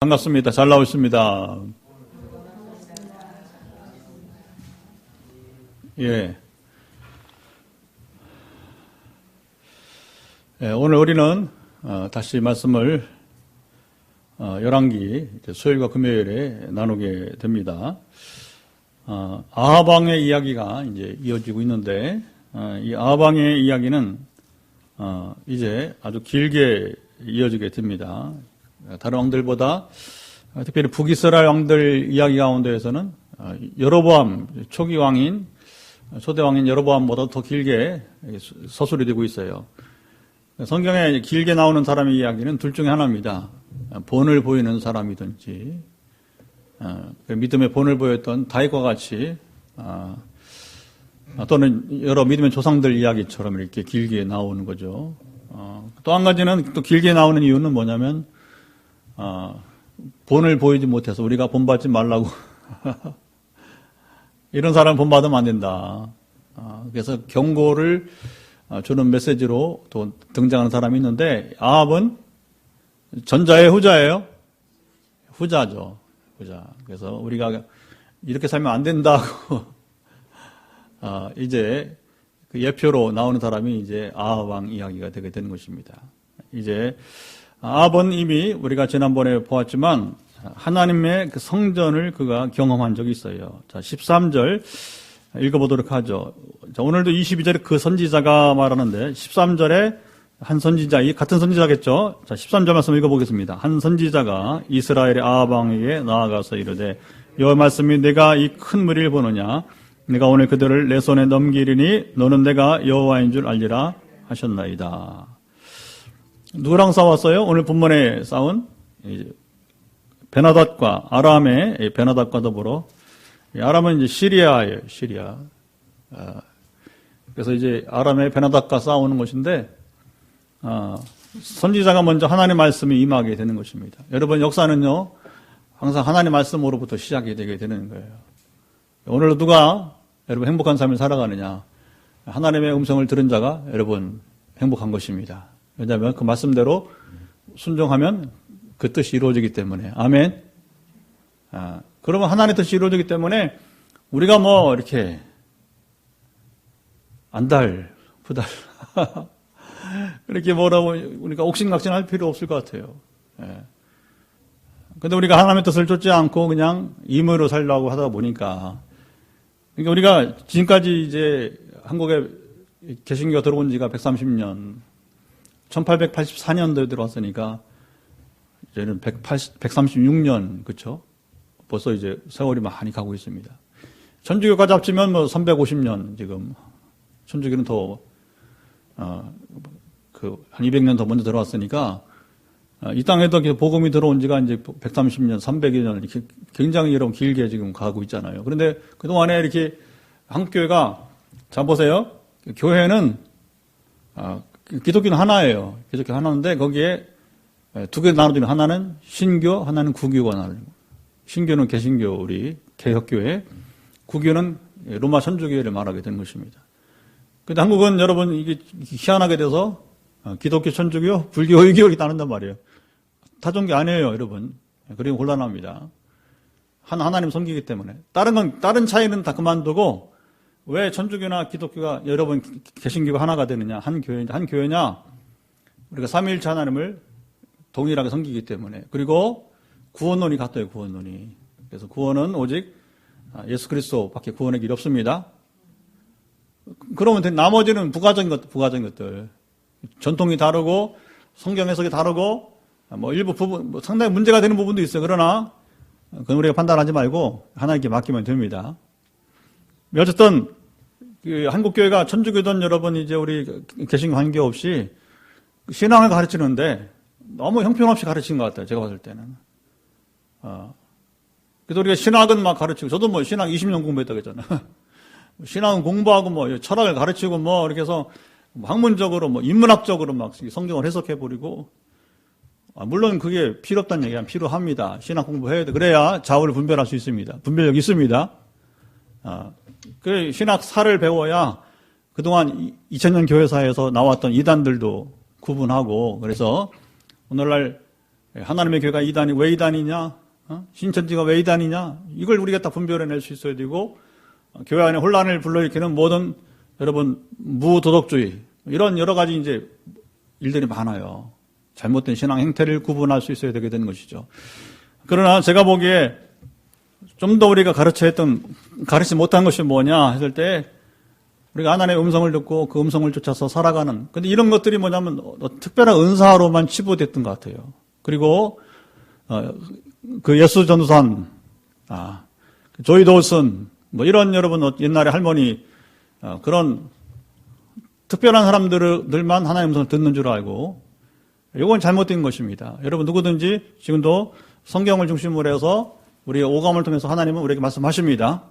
반갑습니다. 잘 나오십니다. 예. 오늘 우리는 다시 말씀을 열왕기 수요일과 금요일에 나누게 됩니다. 아합 왕의 이야기가 이제 이어지고 있는데 이 아합 왕의 이야기는 이제 아주 길게 이어지게 됩니다. 다른 왕들보다 특별히 북이스라엘 왕들 이야기 가운데에서는 여로보암 초기 왕인 초대 왕인 여로보암보다 더 길게 서술이 되고 있어요. 성경에 길게 나오는 사람의 이야기는 둘 중에 하나입니다. 본을 보이는 사람이든지 믿음의 본을 보였던 다윗과 같이 또는 여러 믿음의 조상들 이야기처럼 이렇게 길게 나오는 거죠. 또 한 가지는 또 길게 나오는 이유는 뭐냐면 본을 보이지 못해서 우리가 본받지 말라고 이런 사람 본받으면 안 된다. 그래서 경고를 주는 메시지로 또 등장하는 사람이 있는데 아합은 전자예요, 후자예요? 후자죠. 후자. 그래서 우리가 이렇게 살면 안 된다고 이제 그 예표로 나오는 사람이 이제 아합 왕 이야기가 되게 되는 것입니다. 이제 아합은 이미 우리가 지난번에 보았지만 하나님의 그 성전을 그가 경험한 적이 있어요. 자, 13절 읽어보도록 하죠. 자, 오늘도 22절에 그 선지자가 말하는데 13절에 한 선지자, 이 같은 선지자겠죠? 자, 13절 말씀 읽어보겠습니다. 한 선지자가 이스라엘의 아합 왕에게 나아가서 이르되 여호와의 말씀이 내가 이 큰 무리를 보느냐 내가 오늘 그들을 내 손에 넘기리니 너는 내가 여호와인 줄 알리라 하셨나이다. 누구랑 싸웠어요? 오늘 본문에 싸운 베나닷과 아람의 베나닷과 더불어 아람은 이제 시리아예요. 시리아. 그래서 이제 아람의 베나닷과 싸우는 것인데 선지자가 먼저 하나님의 말씀이 임하게 되는 것입니다. 여러분 역사는요 항상 하나님의 말씀으로부터 시작이 되게 되는 거예요. 오늘도 누가 여러분 행복한 삶을 살아가느냐? 하나님의 음성을 들은 자가 여러분 행복한 것입니다. 왜냐하면 그 말씀대로 순종하면 그 뜻이 이루어지기 때문에. 아멘. 그러면 하나님의 뜻이 이루어지기 때문에 우리가 뭐 이렇게 안달, 부달 이렇게 뭐라고 우리가 옥신각신할 필요 없을 것 같아요. 근데 우리가 하나님의 뜻을 쫓지 않고 그냥 임의로 살려고 하다 보니까 그러니까 우리가 지금까지 이제 한국에 개신교가 들어온 지가 130년 1884년도에 들어왔으니까 이제는 136년 그쵸? 벌써 이제 세월이 많이 가고 있습니다. 천주교까지 합치면 뭐 350년 지금 천주교는 더 한 200년 더 먼저 들어왔으니까 이 땅에도 복음이 들어온 지가 이제 130년, 300여 년 이렇게 굉장히 여러분 길게 지금 가고 있잖아요. 그런데 그동안에 이렇게 한국 교회가 자 보세요. 교회는 기독교는 하나예요. 기독교 하나인데 거기에 두 개 나눠지면 하나는 신교, 하나는 구교가 나눠지고 신교는 개신교 우리 개혁교회, 구교는 로마 천주교회를 말하게 된 것입니다. 그런데 한국은 여러분 이게 희한하게 돼서 기독교, 천주교, 불교, 의교를 나눈단 말이에요. 타종교 아니에요, 여러분. 그리고 곤란합니다. 하나님 섬기기 때문에. 다른 차이는 다 그만두고 왜 천주교나 기독교가 여러분 개신교가 하나가 되느냐? 한 교회냐? 우리가 삼위일체 하나님을 동일하게 섬기기 때문에. 그리고 구원론이 같아요, 구원론이. 그래서 구원은 오직 예수 그리스도밖에 구원의 길이 없습니다. 그러면 나머지는 부가적인 것들. 전통이 다르고 성경 해석이 다르고 뭐 일부 부분 뭐 상당히 문제가 되는 부분도 있어요. 그러나 그건 우리가 판단하지 말고 하나님께 맡기면 됩니다. 어쨌든 그 한국 교회가 천주교든 여러분 이제 우리 개신교 관계없이 신앙을 가르치는데 너무 형편없이 가르치는 것 같아요. 제가 봤을 때는. 그래서 우리가 신학은 막 가르치고 저도 뭐 신학 20년 공부했다고 했잖아요. 신학은 공부하고 뭐 철학을 가르치고 뭐 이렇게 해서 학문적으로 뭐 인문학적으로 막 성경을 해석해버리고 물론 그게 필요 없다는 얘기는 필요합니다. 신학 공부해야 돼. 그래야 좌우를 분별할 수 있습니다. 분별력 있습니다. 그 신학사를 배워야 그동안 2000년 교회사에서 나왔던 이단들도 구분하고 그래서 오늘날 하나님의 교회가 이단이 왜 이단이냐, 신천지가 왜 이단이냐, 이걸 우리가 딱 분별해낼 수 있어야 되고, 교회 안에 혼란을 불러일으키는 모든 여러분 무도덕주의 이런 여러 가지 이제 일들이 많아요. 잘못된 신앙 행태를 구분할 수 있어야 되게 되는 것이죠. 그러나 제가 보기에 좀 더 우리가 가르치지 못한 것이 뭐냐 했을 때, 우리가 하나님의 음성을 듣고 그 음성을 쫓아서 살아가는, 근데 이런 것들이 뭐냐면 특별한 은사로만 치부됐던 것 같아요. 그리고 그 예수 전도산, 조이 도슨, 뭐 이런 여러분 옛날에 할머니, 그런 특별한 사람들만 하나님의 음성을 듣는 줄 알고, 이건 잘못된 것입니다. 여러분 누구든지 지금도 성경을 중심으로 해서 우리의 오감을 통해서 하나님은 우리에게 말씀하십니다.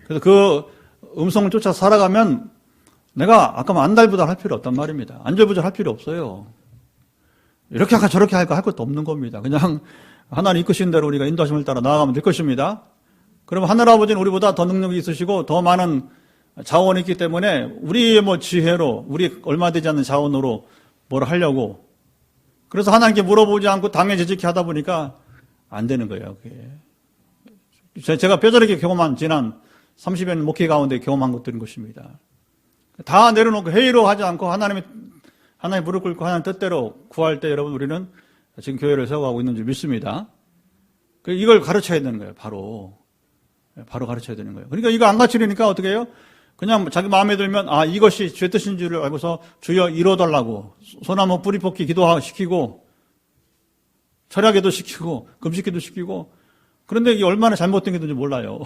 그래서 그 음성을 쫓아 살아가면 내가 아까 안달부달 할 필요 없단 말입니다. 안절부절 할 필요 없어요. 이렇게 할까 저렇게 할까 할 것도 없는 겁니다. 그냥 하나님 이끄신 대로 우리가 인도하심을 따라 나아가면 될 것입니다. 그러면 하늘아버지는 우리보다 더 능력이 있으시고 더 많은 자원이 있기 때문에 우리의 뭐 지혜로, 우리 얼마 되지 않는 자원으로 뭘 하려고, 그래서 하나님께 물어보지 않고 당연지지케 하다 보니까 안 되는 거예요. 그게 제가 뼈저리게 경험한 지난 30여 년 목회 가운데 경험한 것들인 것입니다. 다 내려놓고 회의로 하지 않고 하나님 무릎 꿇고 하나님 뜻대로 구할 때 여러분 우리는 지금 교회를 세워가고 있는 줄 믿습니다. 이걸 가르쳐야 되는 거예요. 바로 가르쳐야 되는 거예요. 그러니까 이거 안 가르치려니까 어떻게 해요? 그냥 자기 마음에 들면 이것이 죄 뜻인 줄 알고서 주여 이뤄달라고 소나무 뿌리 뽑기 기도시키고 철야기도 시키고 금식기도 시키고, 그런데 이게 얼마나 잘못된 게든지 몰라요.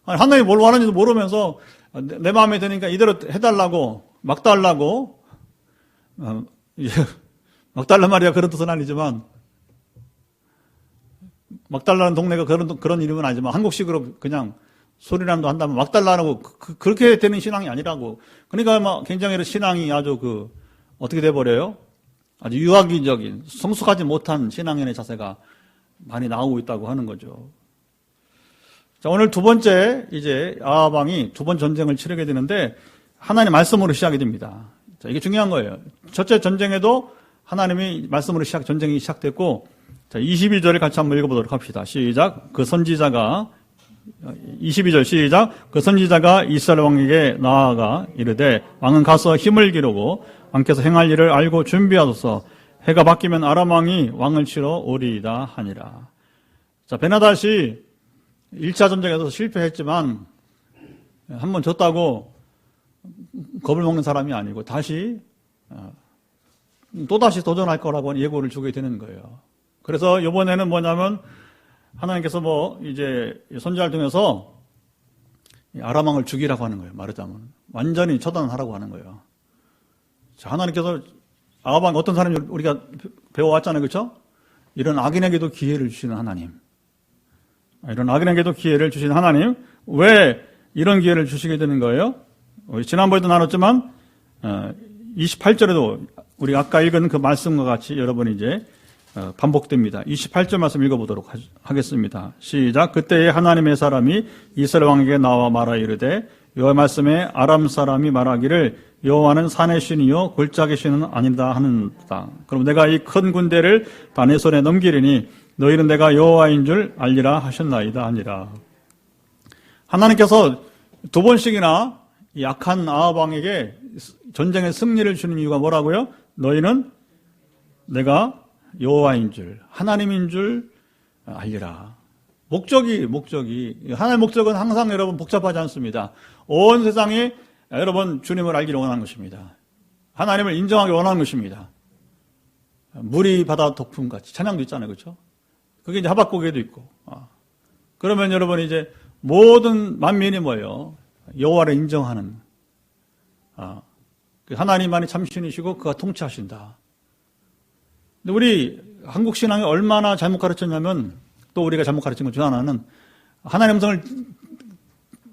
하나님이 뭘 원하는지도 모르면서 내 마음에 드니까 이대로 해달라고 막 달라고, 막 달란 말이야 그런 뜻은 아니지만, 막 달라는 동네가 그런 이름은 아니지만 한국식으로 그냥 소리라도 한다면 막 달라고 그렇게 되는 신앙이 아니라고. 그러니까 막 굉장히 신앙이 아주 어떻게 돼버려요? 아주 유아기적인 성숙하지 못한 신앙인의 자세가 많이 나오고 있다고 하는 거죠. 자, 오늘 두 번째 이제 아합 왕이 두 번 전쟁을 치르게 되는데 하나님 말씀으로 시작이 됩니다. 자, 이게 중요한 거예요. 첫째 전쟁에도 하나님이 말씀으로 전쟁이 시작됐고, 자, 22절을 같이 한번 읽어보도록 합시다. 시작. 그 선지자가 22절 시작. 그 선지자가 이스라엘 왕에게 나아가 이르되 왕은 가서 힘을 기르고 왕께서 행할 일을 알고 준비하소서. 해가 바뀌면 아람 왕이 왕을 치러 오리이다 하니라. 자, 베나닷이 1차 전쟁에서 실패했지만 한번 졌다고 겁을 먹는 사람이 아니고 또다시 도전할 거라고 예고를 주게 되는 거예요. 그래서 이번에는 뭐냐면 하나님께서 이제 선지자를 통해서 아람 왕을 죽이라고 하는 거예요. 말하자면 완전히 처단하라고 하는 거예요. 자, 하나님께서 아합 왕 어떤 사람이 우리가 배워왔잖아요, 그렇죠? 이런 악인에게도 기회를 주시는 하나님. 이런 악인에게도 기회를 주시는 하나님. 왜 이런 기회를 주시게 되는 거예요? 지난번에도 나눴지만 28절에도 우리가 아까 읽은 그 말씀과 같이 여러분이 이제 반복됩니다. 28절 말씀 읽어보도록 하겠습니다. 시작. 그때에 하나님의 사람이 이스라엘 왕에게 나와 말하 이르되 여호와 말씀에 아람 사람이 말하기를 여호와는 산의 신이요 골짜기 신은 아니다 하는다. 그럼 내가 이 큰 군대를 다 내 손에 넘기리니 너희는 내가 여호와인 줄 알리라 하셨나이다 하니라. 하나님께서 두 번씩이나 이 악한 아합 왕에게 전쟁의 승리를 주는 이유가 뭐라고요? 너희는 내가 여호와인 줄, 하나님인 줄 알리라. 목적이 하나님의 목적은 항상 여러분 복잡하지 않습니다. 온 세상이 여러분 주님을 알기를 원하는 것입니다. 하나님을 인정하기 원하는 것입니다. 물이 바다 덕분같이 찬양도 있잖아요, 그렇죠? 그게 이제 하박국에도 있고. 그러면 여러분 이제 모든 만민이 뭐예요? 여호와를 인정하는 하나님만이 참신이시고 그가 통치하신다. 근데 우리 한국 신앙이 얼마나 잘못 가르쳤냐면, 또 우리가 잘못 가르친 것 중 하나는 하나님의 음성을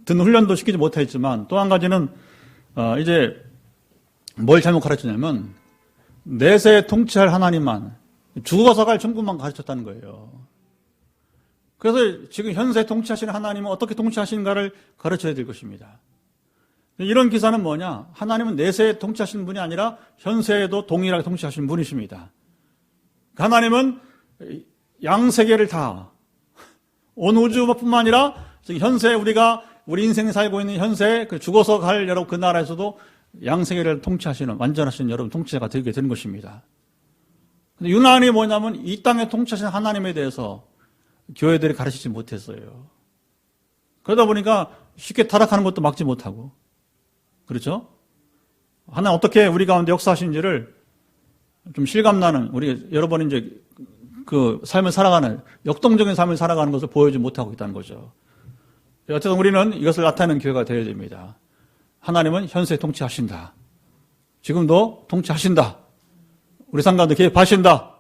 듣는 훈련도 시키지 못했지만, 또 한 가지는 이제 뭘 잘못 가르쳤냐면 내세 통치할 하나님만, 죽어서 갈 천국만 가르쳤다는 거예요. 그래서 지금 현세 통치하시는 하나님은 어떻게 통치하시는가를 가르쳐야 될 것입니다. 이런 기사는 뭐냐? 하나님은 내세에 통치하시는 분이 아니라 현세에도 동일하게 통치하시는 분이십니다. 하나님은 양세계를 다, 온 우주뿐만 아니라 현세 우리 인생이 살고 있는 현세, 죽어서 갈 여러분 그 나라에서도 양세계를 통치하시는, 완전하신 여러분 통치자가 되게 되는 것입니다. 근데 유난히 뭐냐면 이 땅에 통치하시는 하나님에 대해서 교회들이 가르치지 못했어요. 그러다 보니까 쉽게 타락하는 것도 막지 못하고, 그렇죠? 하나님 어떻게 우리 가운데 역사하신지를 좀 실감나는, 우리 여러 번 이제 그 삶을 살아가는, 역동적인 삶을 살아가는 것을 보여주지 못하고 있다는 거죠. 어쨌든 우리는 이것을 나타내는 교회가 되어야 됩니다. 하나님은 현세 통치하신다. 지금도 통치하신다. 우리 삶 가운데 개입하신다.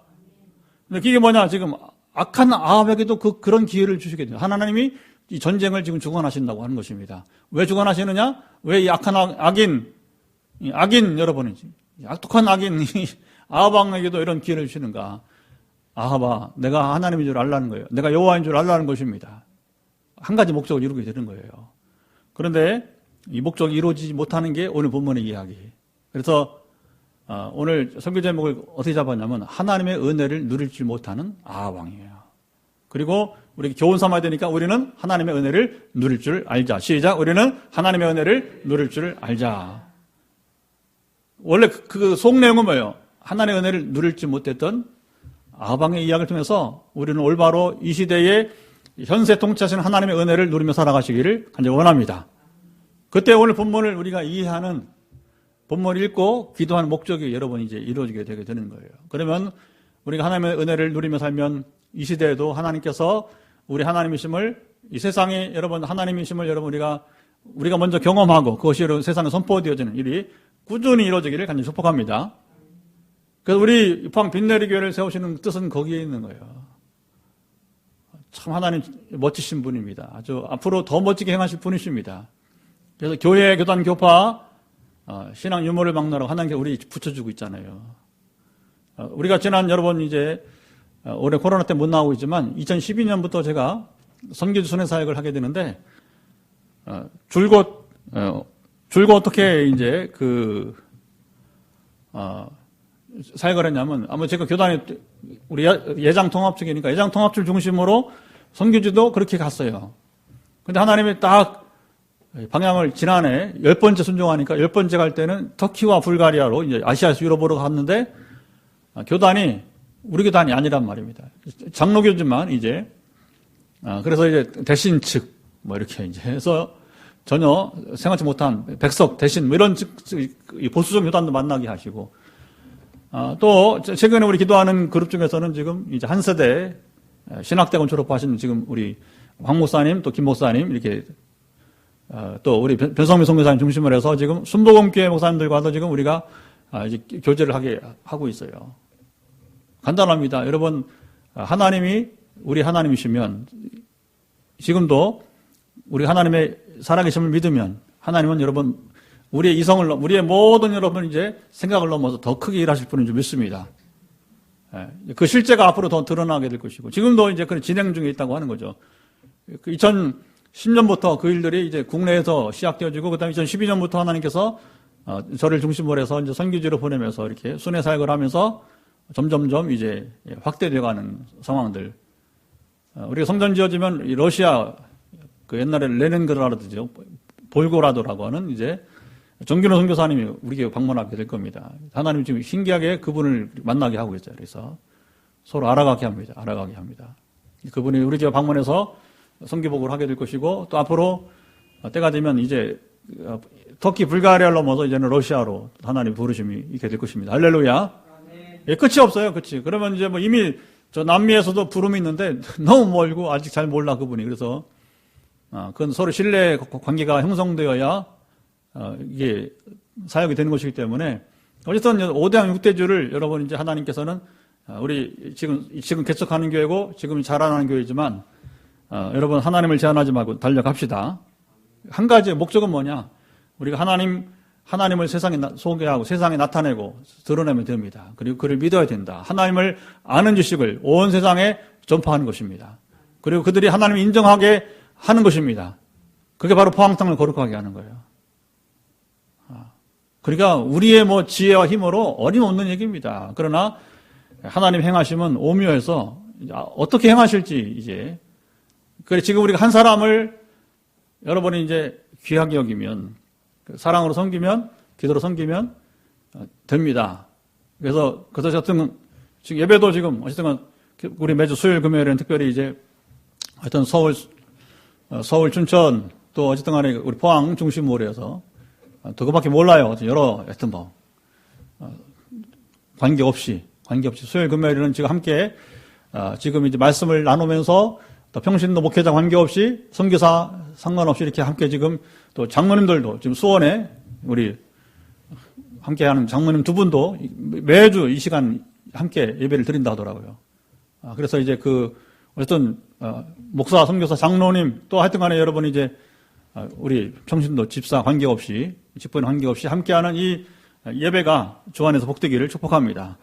근데 그게 뭐냐, 지금 악한 아합에게도 그런 기회를 주시게 돼요. 하나님이 이 전쟁을 지금 주관하신다고 하는 것입니다. 왜 주관하시느냐? 왜 이 악한 악인 여러분이지, 악독한 악인 아합왕에게도 이런 기회를 주시는가? 아합아, 내가 하나님인 줄 알라는 거예요. 내가 여호와인 줄 알라는 것입니다. 한 가지 목적을 이루게 되는 거예요. 그런데 이 목적이 이루어지지 못하는 게 오늘 본문의 이야기. 그래서 오늘 설교 제목을 어떻게 잡았냐면 하나님의 은혜를 누릴 줄 못하는 아합왕이에요. 그리고 우리 교훈 삼아야 되니까 우리는 하나님의 은혜를 누릴 줄 알자. 시작. 우리는 하나님의 은혜를 누릴 줄 알자. 원래 그 속 내용은 뭐예요? 하나님의 은혜를 누릴 줄 못했던 아합왕의 이야기를 통해서 우리는 올바로 이 시대에 현세 통치하시는 하나님의 은혜를 누리며 살아가시기를 간절히 원합니다. 그때 오늘 본문을 우리가 이해하는, 본문을 읽고 기도하는 목적이 여러분 이제 이루어지게 되게 되는 거예요. 그러면 우리가 하나님의 은혜를 누리며 살면 이 시대에도 하나님께서 우리 하나님이심을, 이 세상에 여러분 하나님이심을 여러분 우리가 먼저 경험하고 그것이 세상에 선포되어지는 일이 꾸준히 이루어지기를 간절히 축복합니다. 그래서 우리 포항 빛내리 교회를 세우시는 뜻은 거기에 있는 거예요. 참 하나님 멋지신 분입니다. 아주 앞으로 더 멋지게 행하실 분이십니다. 그래서 교회, 교단, 교파, 신앙 유무를 막론하고 하나님께 우리 붙여주고 있잖아요. 우리가 지난 여러분 이제 올해 코로나 때문에 못 나오고 있지만 2012년부터 제가 선교주 순회 사역을 하게 되는데 줄곧 어떻게 이제 사역을 했냐면, 아마 제가 교단에 우리 예장 통합측이니까 예장 통합측 중심으로 선교지도 그렇게 갔어요. 근데 하나님이 딱 방향을 지난해 10번째 순종하니까 10번째 갈 때는 터키와 불가리아로 이제 아시아에서 유럽으로 갔는데 교단이 우리 교단이 아니란 말입니다. 장로교지만 이제 그래서 이제 대신 측 뭐 이렇게 이제 해서 전혀 생각지 못한 백석 대신 뭐 이런 보수적 교단도 만나게 하시고, 또 최근에 우리 기도하는 그룹 중에서는 지금 이제 한 세대 신학대학원 졸업하신 지금 우리 황 목사님 또 김 목사님 이렇게 또 우리 변성미 선교사님 중심으로 해서 지금 순복음교회 목사님들과도 지금 우리가 이제 교제를 하고 있어요. 간단합니다. 여러분, 하나님이 우리 하나님이시면, 지금도 우리 하나님의 살아계심을 믿으면 하나님은 여러분 우리의 이성을, 우리의 모든 여러분 이제 생각을 넘어서 더 크게 일하실 분인 줄 믿습니다. 그 실제가 앞으로 더 드러나게 될 것이고, 지금도 이제 그 진행 중에 있다고 하는 거죠. 2010년부터 그 일들이 이제 국내에서 시작되어지고, 그 다음에 2012년부터 하나님께서 저를 중심으로 해서 이제 선교지로 보내면서 이렇게 순회 사역을 하면서 점점점 이제 확대되어가는 상황들. 우리가 성전 지어지면 러시아, 그 옛날에 레닌그라드죠. 볼고라도라고 하는 이제 정균호 선교사님이 우리 교회 방문하게 될 겁니다. 하나님 지금 신기하게 그분을 만나게 하고 있어요. 그래서 서로 알아가게 합니다. 그분이 우리 교회 방문해서 선교복을 하게 될 것이고, 또 앞으로 때가 되면 이제 터키, 불가리아를 넘어서 이제는 러시아로 하나님 부르심이 있게 될 것입니다. 할렐루야. 예, 끝이 없어요. 끝이. 그러면 이제 뭐 이미 저 남미에서도 부름이 있는데 너무 멀고 아직 잘 몰라 그분이. 그래서 그건 서로 신뢰 관계가 형성되어야 이게 사역이 되는 것이기 때문에, 어쨌든 5대양 6대주를 여러분 이제 하나님께서는 우리 지금 개척하는 교회고 지금 자라나는 교회지만, 여러분 하나님을 제한하지 말고 달려갑시다. 한 가지 목적은 뭐냐? 우리가 하나님을 세상에 소개하고 세상에 나타내고 드러내면 됩니다. 그리고 그를 믿어야 된다. 하나님을 아는 지식을 온 세상에 전파하는 것입니다. 그리고 그들이 하나님을 인정하게 하는 것입니다. 그게 바로 포항 땅을 거룩하게 하는 거예요. 그러니까 우리의 뭐 지혜와 힘으로 어림없는 얘기입니다. 그러나 하나님 행하심은 오묘해서 어떻게 행하실지 이제 그래 지금 우리가 한 사람을 여러분이 이제 귀하게 여기면 사랑으로 섬기면 기도로 섬기면 됩니다. 그래서 어쨌든 지금 예배도 지금 어쨌든 우리 매주 수요일 금요일에는 특별히 이제 하여튼 서울 춘천 또 어쨌든 간에 우리 포항 중심으로 해서 또 그밖에 몰라요. 여러 하여튼 뭐 관계없이 수요일 금요일에는 지금 함께 지금 이제 말씀을 나누면서 또 평신도 목회자 관계없이 선교사 상관없이 이렇게 함께 지금 또 장로님들도 지금 수원에 우리 함께하는 장로님 두 분도 매주 이 시간 함께 예배를 드린다 하더라고요. 그래서 이제 어쨌든 목사, 선교사, 장로님 또 하여튼 간에 여러분 이제 우리 평신도 집사 관계없이 집권 관계없이 함께하는 이 예배가 주 안에서 복되기를 축복합니다.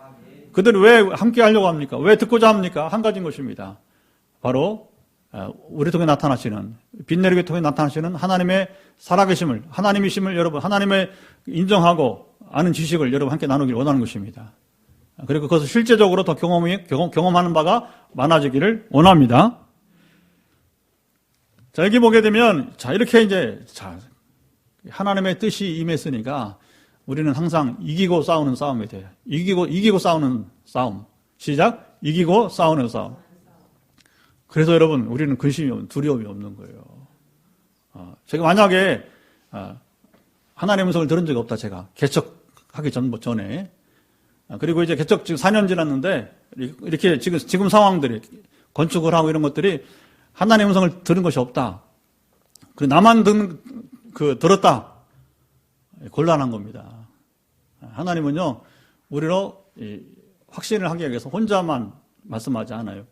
그들은 왜 함께 하려고 합니까? 왜 듣고자 합니까? 한 가지인 것입니다. 바로 우리 통해 나타나시는 빛내리게 통해 나타나시는 하나님의 살아계심을 하나님이심을 여러분 하나님의 인정하고 아는 지식을 여러분 함께 나누기를 원하는 것입니다. 그리고 그것을 실제적으로 더 경험하는 바가 많아지기를 원합니다. 자, 여기 보게 되면 이렇게 이제 하나님의 뜻이 임했으니까 우리는 항상 이기고 싸우는 싸움이 돼요. 이기고 싸우는 싸움. 시작. 이기고 싸우는 싸움. 그래서 여러분, 우리는 근심이 두려움이 없는 거예요. 제가 만약에 하나님의 음성을 들은 적이 없다. 제가 개척하기 전에. 그리고 이제 개척 지금 4년 지났는데 이렇게 지금 상황들이 건축을 하고 이런 것들이 하나님의 음성을 들은 것이 없다. 나만 들었다. 곤란한 겁니다. 하나님은요, 우리로 확신을 하기 위해서 혼자만 말씀하지 않아요.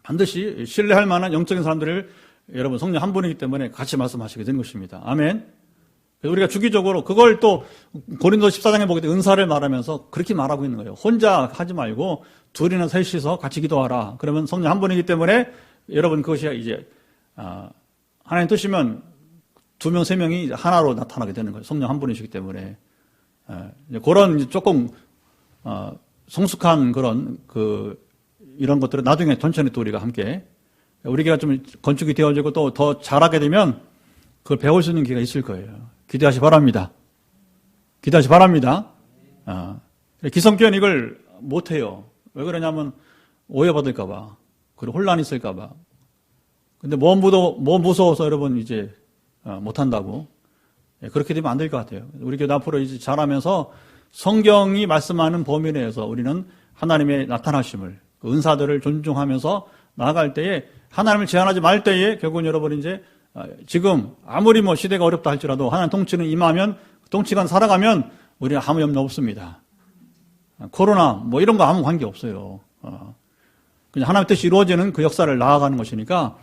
반드시 신뢰할 만한 영적인 사람들을 여러분 성령 한 분이기 때문에 같이 말씀하시게 되는 것입니다. 아멘. 그래서 우리가 주기적으로 그걸 또 고린도 14장에 보게 돼 은사를 말하면서 그렇게 말하고 있는 거예요. 혼자 하지 말고 둘이나 셋이서 같이 기도하라. 그러면 성령 한 분이기 때문에 여러분 그것이 이제 하나님 뜻이면 2명, 3명이 하나로 나타나게 되는 거예요. 성령 한 분이시기 때문에. 그런 조금 성숙한 그런 이런 것들은 나중에 천천히 또 우리가 함께 우리가 좀 건축이 되어지고 또 더 잘하게 되면 그걸 배울 수 있는 기회가 있을 거예요. 기대하시 바랍니다. 기대하시 바랍니다. 기성교회는 이걸 못해요. 왜 그러냐면 오해받을까봐 그리고 혼란이 있을까봐. 근데 뭐 무서워서 여러분 이제 못한다고. 그렇게 되면 안 될 것 같아요. 우리 교회 앞으로 이제 잘하면서 성경이 말씀하는 범위 내에서 우리는 하나님의 나타나심을, 은사들을 존중하면서 나아갈 때에 하나님을 제한하지 말 때에 결국은 여러분 이제 지금 아무리 뭐 시대가 어렵다 할지라도 하나님 통치는 임하면, 통치가 살아가면 우리는 아무 염려 없습니다. 코로나 뭐 이런 거 아무 관계 없어요. 그냥 하나님의 뜻이 이루어지는 그 역사를 나아가는 것이니까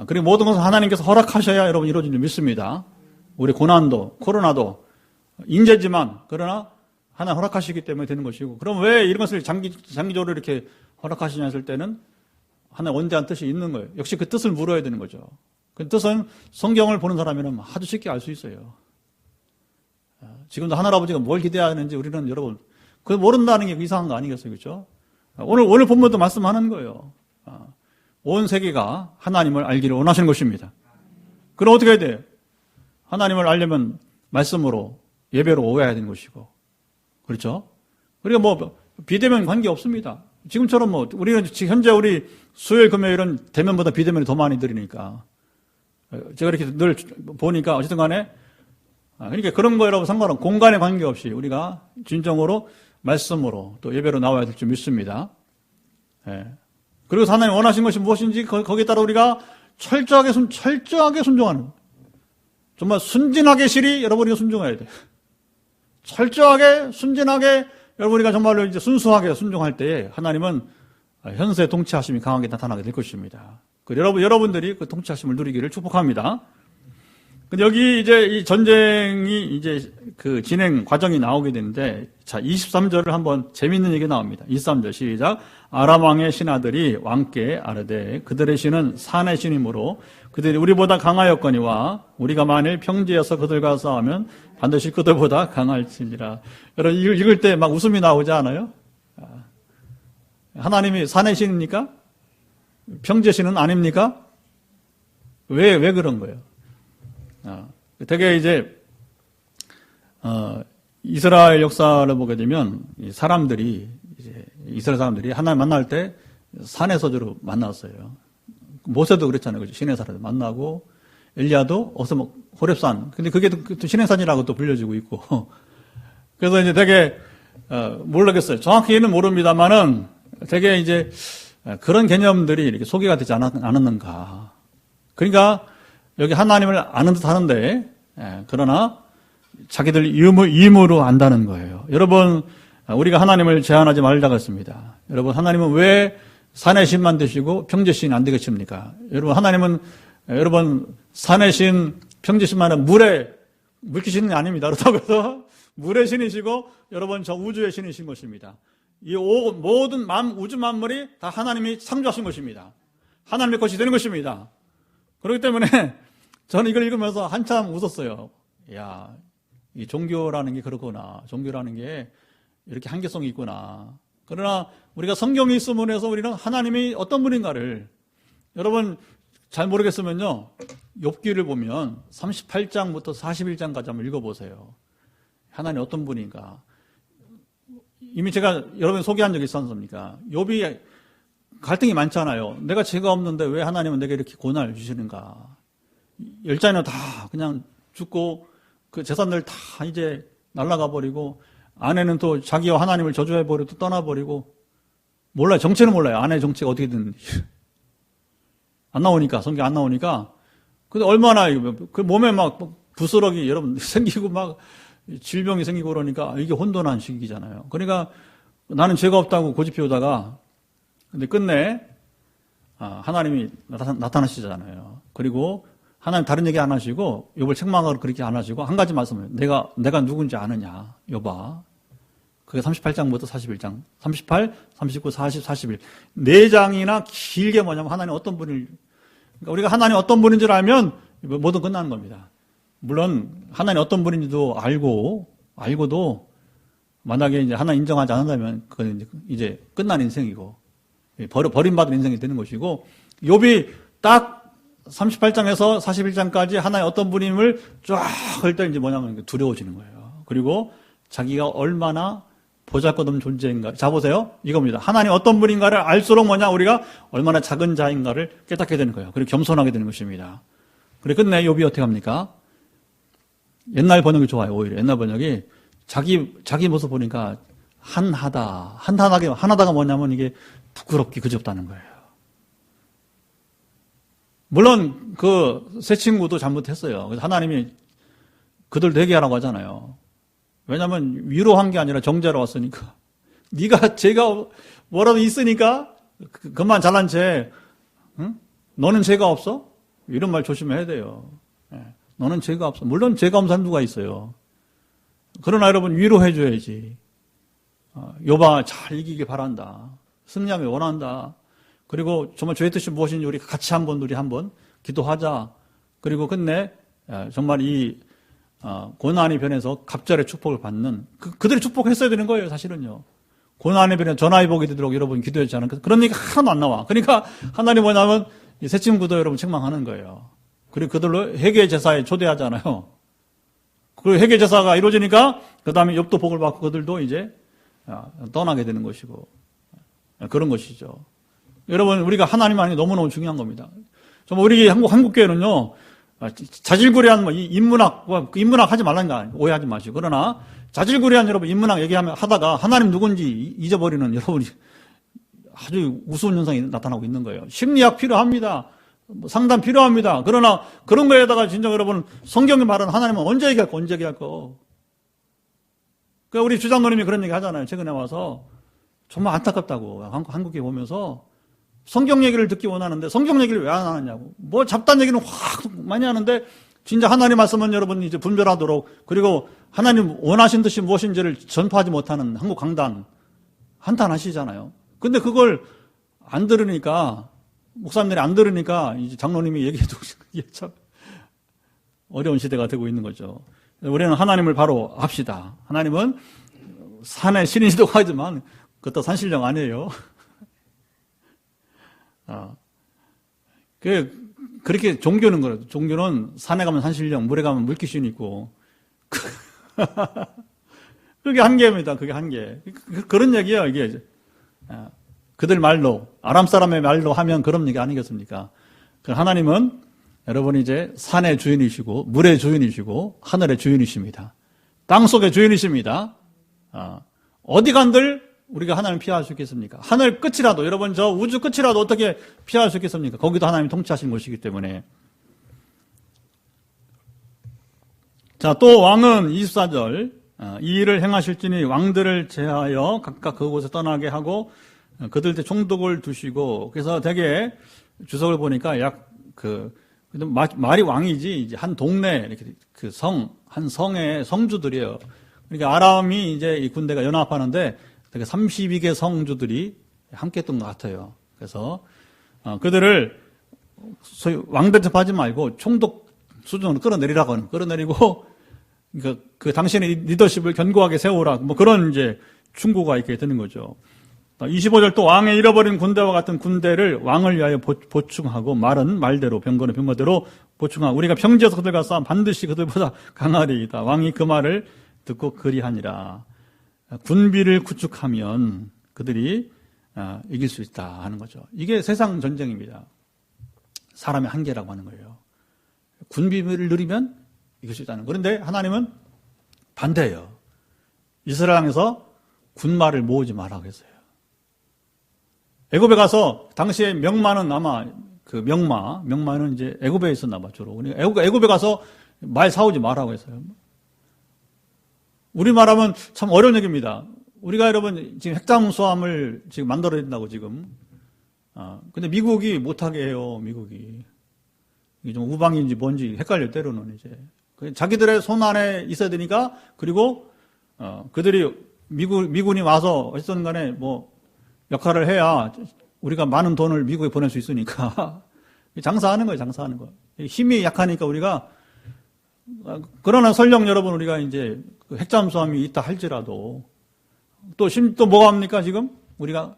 그리고 모든 것은 하나님께서 허락하셔야 여러분 이루어지는 줄 믿습니다. 우리 고난도 코로나도 인재지만 그러나 하나 허락하시기 때문에 되는 것이고 그럼 왜 이런 것을 장기적으로 이렇게 허락하시냐 했을 때는 하나의 원대한 뜻이 있는 거예요. 역시 그 뜻을 물어야 되는 거죠. 그 뜻은 성경을 보는 사람이라면 아주 쉽게 알 수 있어요. 지금도 하늘아버지가 뭘 기대하는지 우리는 여러분 그걸 모른다는 게 이상한 거 아니겠어요? 그렇죠? 오늘 본문도 말씀하는 거예요. 온 세계가 하나님을 알기를 원하시는 것입니다. 그럼 어떻게 해야 돼요? 하나님을 알려면 말씀으로 예배로 오해해야 되는 것이고 그렇죠? 우리가 뭐 비대면 관계 없습니다. 지금처럼 뭐 우리는 현재 우리 수요일 금요일은 대면보다 비대면이 더 많이 드리니까 제가 이렇게 늘 보니까 어쨌든 간에 그러니까 그런 거라고 상관없고 공간에 관계없이 우리가 진정으로 말씀으로 또 예배로 나와야 될 줄 믿습니다. 그리고 하나님 원하신 것이 무엇인지 거기에 따라 우리가 철저하게 순종하는 정말 순진하게 실이 여러분이 순종해야 돼요. 철저하게 순진하게 여러분이가 정말로 이제 순수하게 순종할 때에 하나님은 현세 통치하심이 강하게 나타나게 될 것입니다. 여러분들이 그 통치하심을 누리기를 축복합니다. 근데 여기 이제 이 전쟁이 이제 그 진행 과정이 나오게 되는데, 자, 23절을 한번 재밌는 얘기 나옵니다. 23절 시작. 아람 왕의 신하들이 왕께 아르되 그들의 신은 산의 신이므로 그들이 우리보다 강하였거니와 우리가 만일 평지에서 그들과 싸우면 반드시 그들보다 강할지니라. 여러분 읽을 때 막 웃음이 나오지 않아요? 하나님이 산의 신입니까? 평지의 신은 아닙니까? 왜 그런 거예요? 되게 이제, 이스라엘 역사를 보게 되면, 이스라엘 사람들이 하나님 만날 때 산에서 주로 만났어요. 모세도 그랬잖아요. 그죠? 시내산에서 만나고, 엘리야도 어서 호렙산. 근데 그게 또 시내산이라고 또 불려지고 있고. 그래서 이제 되게, 모르겠어요. 정확히는 모릅니다만은 되게 이제 그런 개념들이 이렇게 소개가 되지 않았는가. 그러니까 여기 하나님을 아는 듯 하는데, 그러나 자기들 임으로 안다는 거예요. 여러분, 우리가 하나님을 제한하지 말자고 했습니다. 여러분, 하나님은 왜 산의 신만 되시고 평지의 신이 안 되겠습니까? 여러분, 산의 신, 평지의 신만은 물기 신이 아닙니다. 그렇다고 해서 물의 신이시고, 여러분, 저 우주의 신이신 것입니다. 이 모든 우주 만물이 다 하나님이 창조하신 것입니다. 하나님의 것이 되는 것입니다. 그렇기 때문에 저는 이걸 읽으면서 한참 웃었어요. 야, 이 종교라는 게 그렇구나. 종교라는 게 이렇게 한계성이 있구나. 그러나 우리가 성경이 있음으로 해서 우리는 하나님이 어떤 분인가를, 여러분 잘 모르겠으면요, 욥기를 보면 38장부터 41장까지 한번 읽어보세요. 하나님 어떤 분인가. 이미 제가 여러분 소개한 적이 있지 않습니까? 욥이 갈등이 많잖아요. 내가 죄가 없는데 왜 하나님은 내게 이렇게 고난을 주시는가. 열자녀 다 그냥 죽고 그 재산들 다 이제 날아가 버리고, 아내는 또 자기와 하나님을 저주해버리고 또 떠나버리고, 몰라요. 정체는 몰라요. 아내의 정체가 어떻게 됐는지. 안 나오니까, 성경 안 나오니까. 근데 얼마나 그 몸에 막 부스러기 여러분 생기고 막 질병이 생기고 그러니까 이게 혼돈한 시기잖아요. 그러니까 나는 죄가 없다고 고집 피우다가, 근데 끝내 하나님이 나타나시잖아요. 그리고 하나님 다른 얘기 안 하시고, 욥을 책망하고 그렇게 안 하시고, 한 가지 말씀을, 내가 누군지 아느냐, 욥아. 그게 38장부터 41장. 38, 39, 40, 41. 4장이나 길게 뭐냐면 하나님 어떤 분을, 그러니까 우리가 하나님 어떤 분인 줄 알면 모두 끝나는 겁니다. 물론 하나님 어떤 분인지도 알고도 만약에 이제 하나님 인정하지 않는다면 그건 이제 끝난 인생이고, 버림받은 인생이 되는 것이고, 욥이 딱 38장에서 41장까지 하나의 어떤 분임을 쫙 할 때 이제 뭐냐면 두려워지는 거예요. 그리고 자기가 얼마나 보잘것없는 존재인가. 자, 보세요. 이겁니다. 하나님 어떤 분인가를 알수록 뭐냐, 우리가 얼마나 작은 자인가를 깨닫게 되는 거예요. 그리고 겸손하게 되는 것입니다. 그리고 끝내 욥이 어떻게 합니까? 옛날 번역이 좋아요. 오히려 옛날 번역이 자기 모습 보니까 한하다가 뭐냐면 이게 부끄럽기 그지없다는 거예요. 물론 그 세 친구도 잘못했어요. 그래서 하나님이 그들 되게 하라고 하잖아요. 왜냐하면 위로한 게 아니라 정죄로 왔으니까. 네가 죄가 뭐라도 있으니까 그만 잘난 채, 응? 너는 죄가 없어? 이런 말 조심해야 돼요. 너는 죄가 없어. 물론 죄가 없는 사람 누가 있어요. 그러나 여러분 위로해 줘야지. 욥아 잘 이기길 바란다. 승리하길 원한다. 그리고 정말 주의 뜻이 무엇인지 우리 같이 우리 한번 기도하자. 그리고 끝내 정말 이 고난의 변에서 갑절의 축복을 받는, 그들이 축복했어야 되는 거예요, 사실은요. 고난의 변에 전화위 복이 되도록 여러분 기도했지 않을까? 그런 얘기가 하나도 안 나와. 그러니까 하나님 뭐냐면 이 새 친구도 여러분 책망하는 거예요. 그리고 그들로 회개 제사에 초대하잖아요. 그 회개 제사가 이루어지니까 그 다음에 욥도 복을 받고 그들도 이제 떠나게 되는 것이고, 그런 것이죠. 여러분, 우리가 하나님 안에 너무너무 중요한 겁니다. 정말 우리 한국교회는요, 자질구레한 인문학 하지 말라는 거 아니에요. 오해하지 마시고. 그러나 자질구레한 여러분 인문학 하다가 하나님 누군지 잊어버리는 여러분이 아주 우스운 현상이 나타나고 있는 거예요. 심리학 필요합니다. 상담 필요합니다. 그러나 그런 거에다가 진짜 여러분 성경이 말하는 하나님은 언제 얘기할 거. 그러니까 우리 주장노님이 그런 얘기 하잖아요. 최근에 와서 정말 안타깝다고. 한국에 보면서 성경 얘기를 듣기 원하는데 성경 얘기를 왜 안 하느냐고. 뭐 잡다한 얘기는 확 많이 하는데 진짜 하나님 말씀은 여러분 이제 분별하도록, 그리고 하나님 원하신 뜻이 무엇인지를 전파하지 못하는 한국 강단 한탄하시잖아요. 근데 그걸 안 들으니까, 목사님들이 안 들으니까 이제 장로님이 얘기해도 이게 참 어려운 시대가 되고 있는 거죠. 우리는 하나님을 바로 합시다. 하나님은 산의 신이시도 하지만 그것도 산신령 아니에요. 그렇게 종교는 그래요. 종교는 산에 가면 산신령, 물에 가면 물귀신이 있고. 그게 한계입니다. 그게 한계. 그런 얘기예요, 이게. 그들 말로, 아람 사람의 말로 하면 그런 얘기 아니겠습니까? 하나님은 여러분이 이제 산의 주인이시고, 물의 주인이시고, 하늘의 주인이십니다. 땅 속의 주인이십니다. 어디 간들 우리가 하나님 피할 수 있겠습니까? 하늘 끝이라도, 여러분 저 우주 끝이라도 어떻게 피할 수 있겠습니까? 거기도 하나님이 통치하신 곳이기 때문에. 자, 또 왕은 24절, 이 일을 행하실지니 왕들을 제하여 각각 그곳에 떠나게 하고 그들한테 총독을 두시고, 그래서 되게 주석을 보니까 말이 왕이지, 이제 한 동네, 이렇게 한 성의 성주들이에요. 그러니까 아람이 이제 이 군대가 연합하는데 되게 32개 성주들이 함께 했던 것 같아요. 그래서, 그들을 소위 왕대접하지 말고 총독 수준으로 끌어내리라고 끌어내리고, 그러니까 그 당신의 리더십을 견고하게 세우라. 뭐 그런 이제 충고가 이렇게 되는 거죠. 25절 또 왕의 잃어버린 군대와 같은 군대를 왕을 위하여 보충하고, 말은 말대로, 병거는 병거대로 보충하고, 우리가 평지에서 그들과 싸움 반드시 그들보다 강하리이다. 왕이 그 말을 듣고 그리하니라. 군비를 구축하면 그들이 이길 수 있다 하는 거죠. 이게 세상 전쟁입니다. 사람의 한계라고 하는 거예요. 군비를 누리면 이길 수 있다는 거예요. 그런데 하나님은 반대예요. 이스라엘 땅에서 군마를 모으지 말라고 했어요. 애굽에 가서 당시에 명마는 아마 명마는 이제 애굽에 있었나 봐, 주로. 애굽에 가서 말 사오지 말라고 했어요. 우리말하면 참 어려운 얘기입니다. 우리가 여러분 지금 핵잠수함을 지금 만들어야 된다고 지금. 근데 미국이 못하게 해요, 미국이. 이게 좀 우방인지 뭔지 헷갈려, 때로는 이제. 자기들의 손 안에 있어야 되니까, 그리고, 그들이 미군이 와서 어쨌든 간에 뭐 역할을 해야 우리가 많은 돈을 미국에 보낼 수 있으니까. 장사하는 거예요, 장사하는 거. 힘이 약하니까 우리가, 그러나 설령 여러분 우리가 이제 핵잠수함이 있다 할지라도 또 뭐가 합니까 지금? 우리가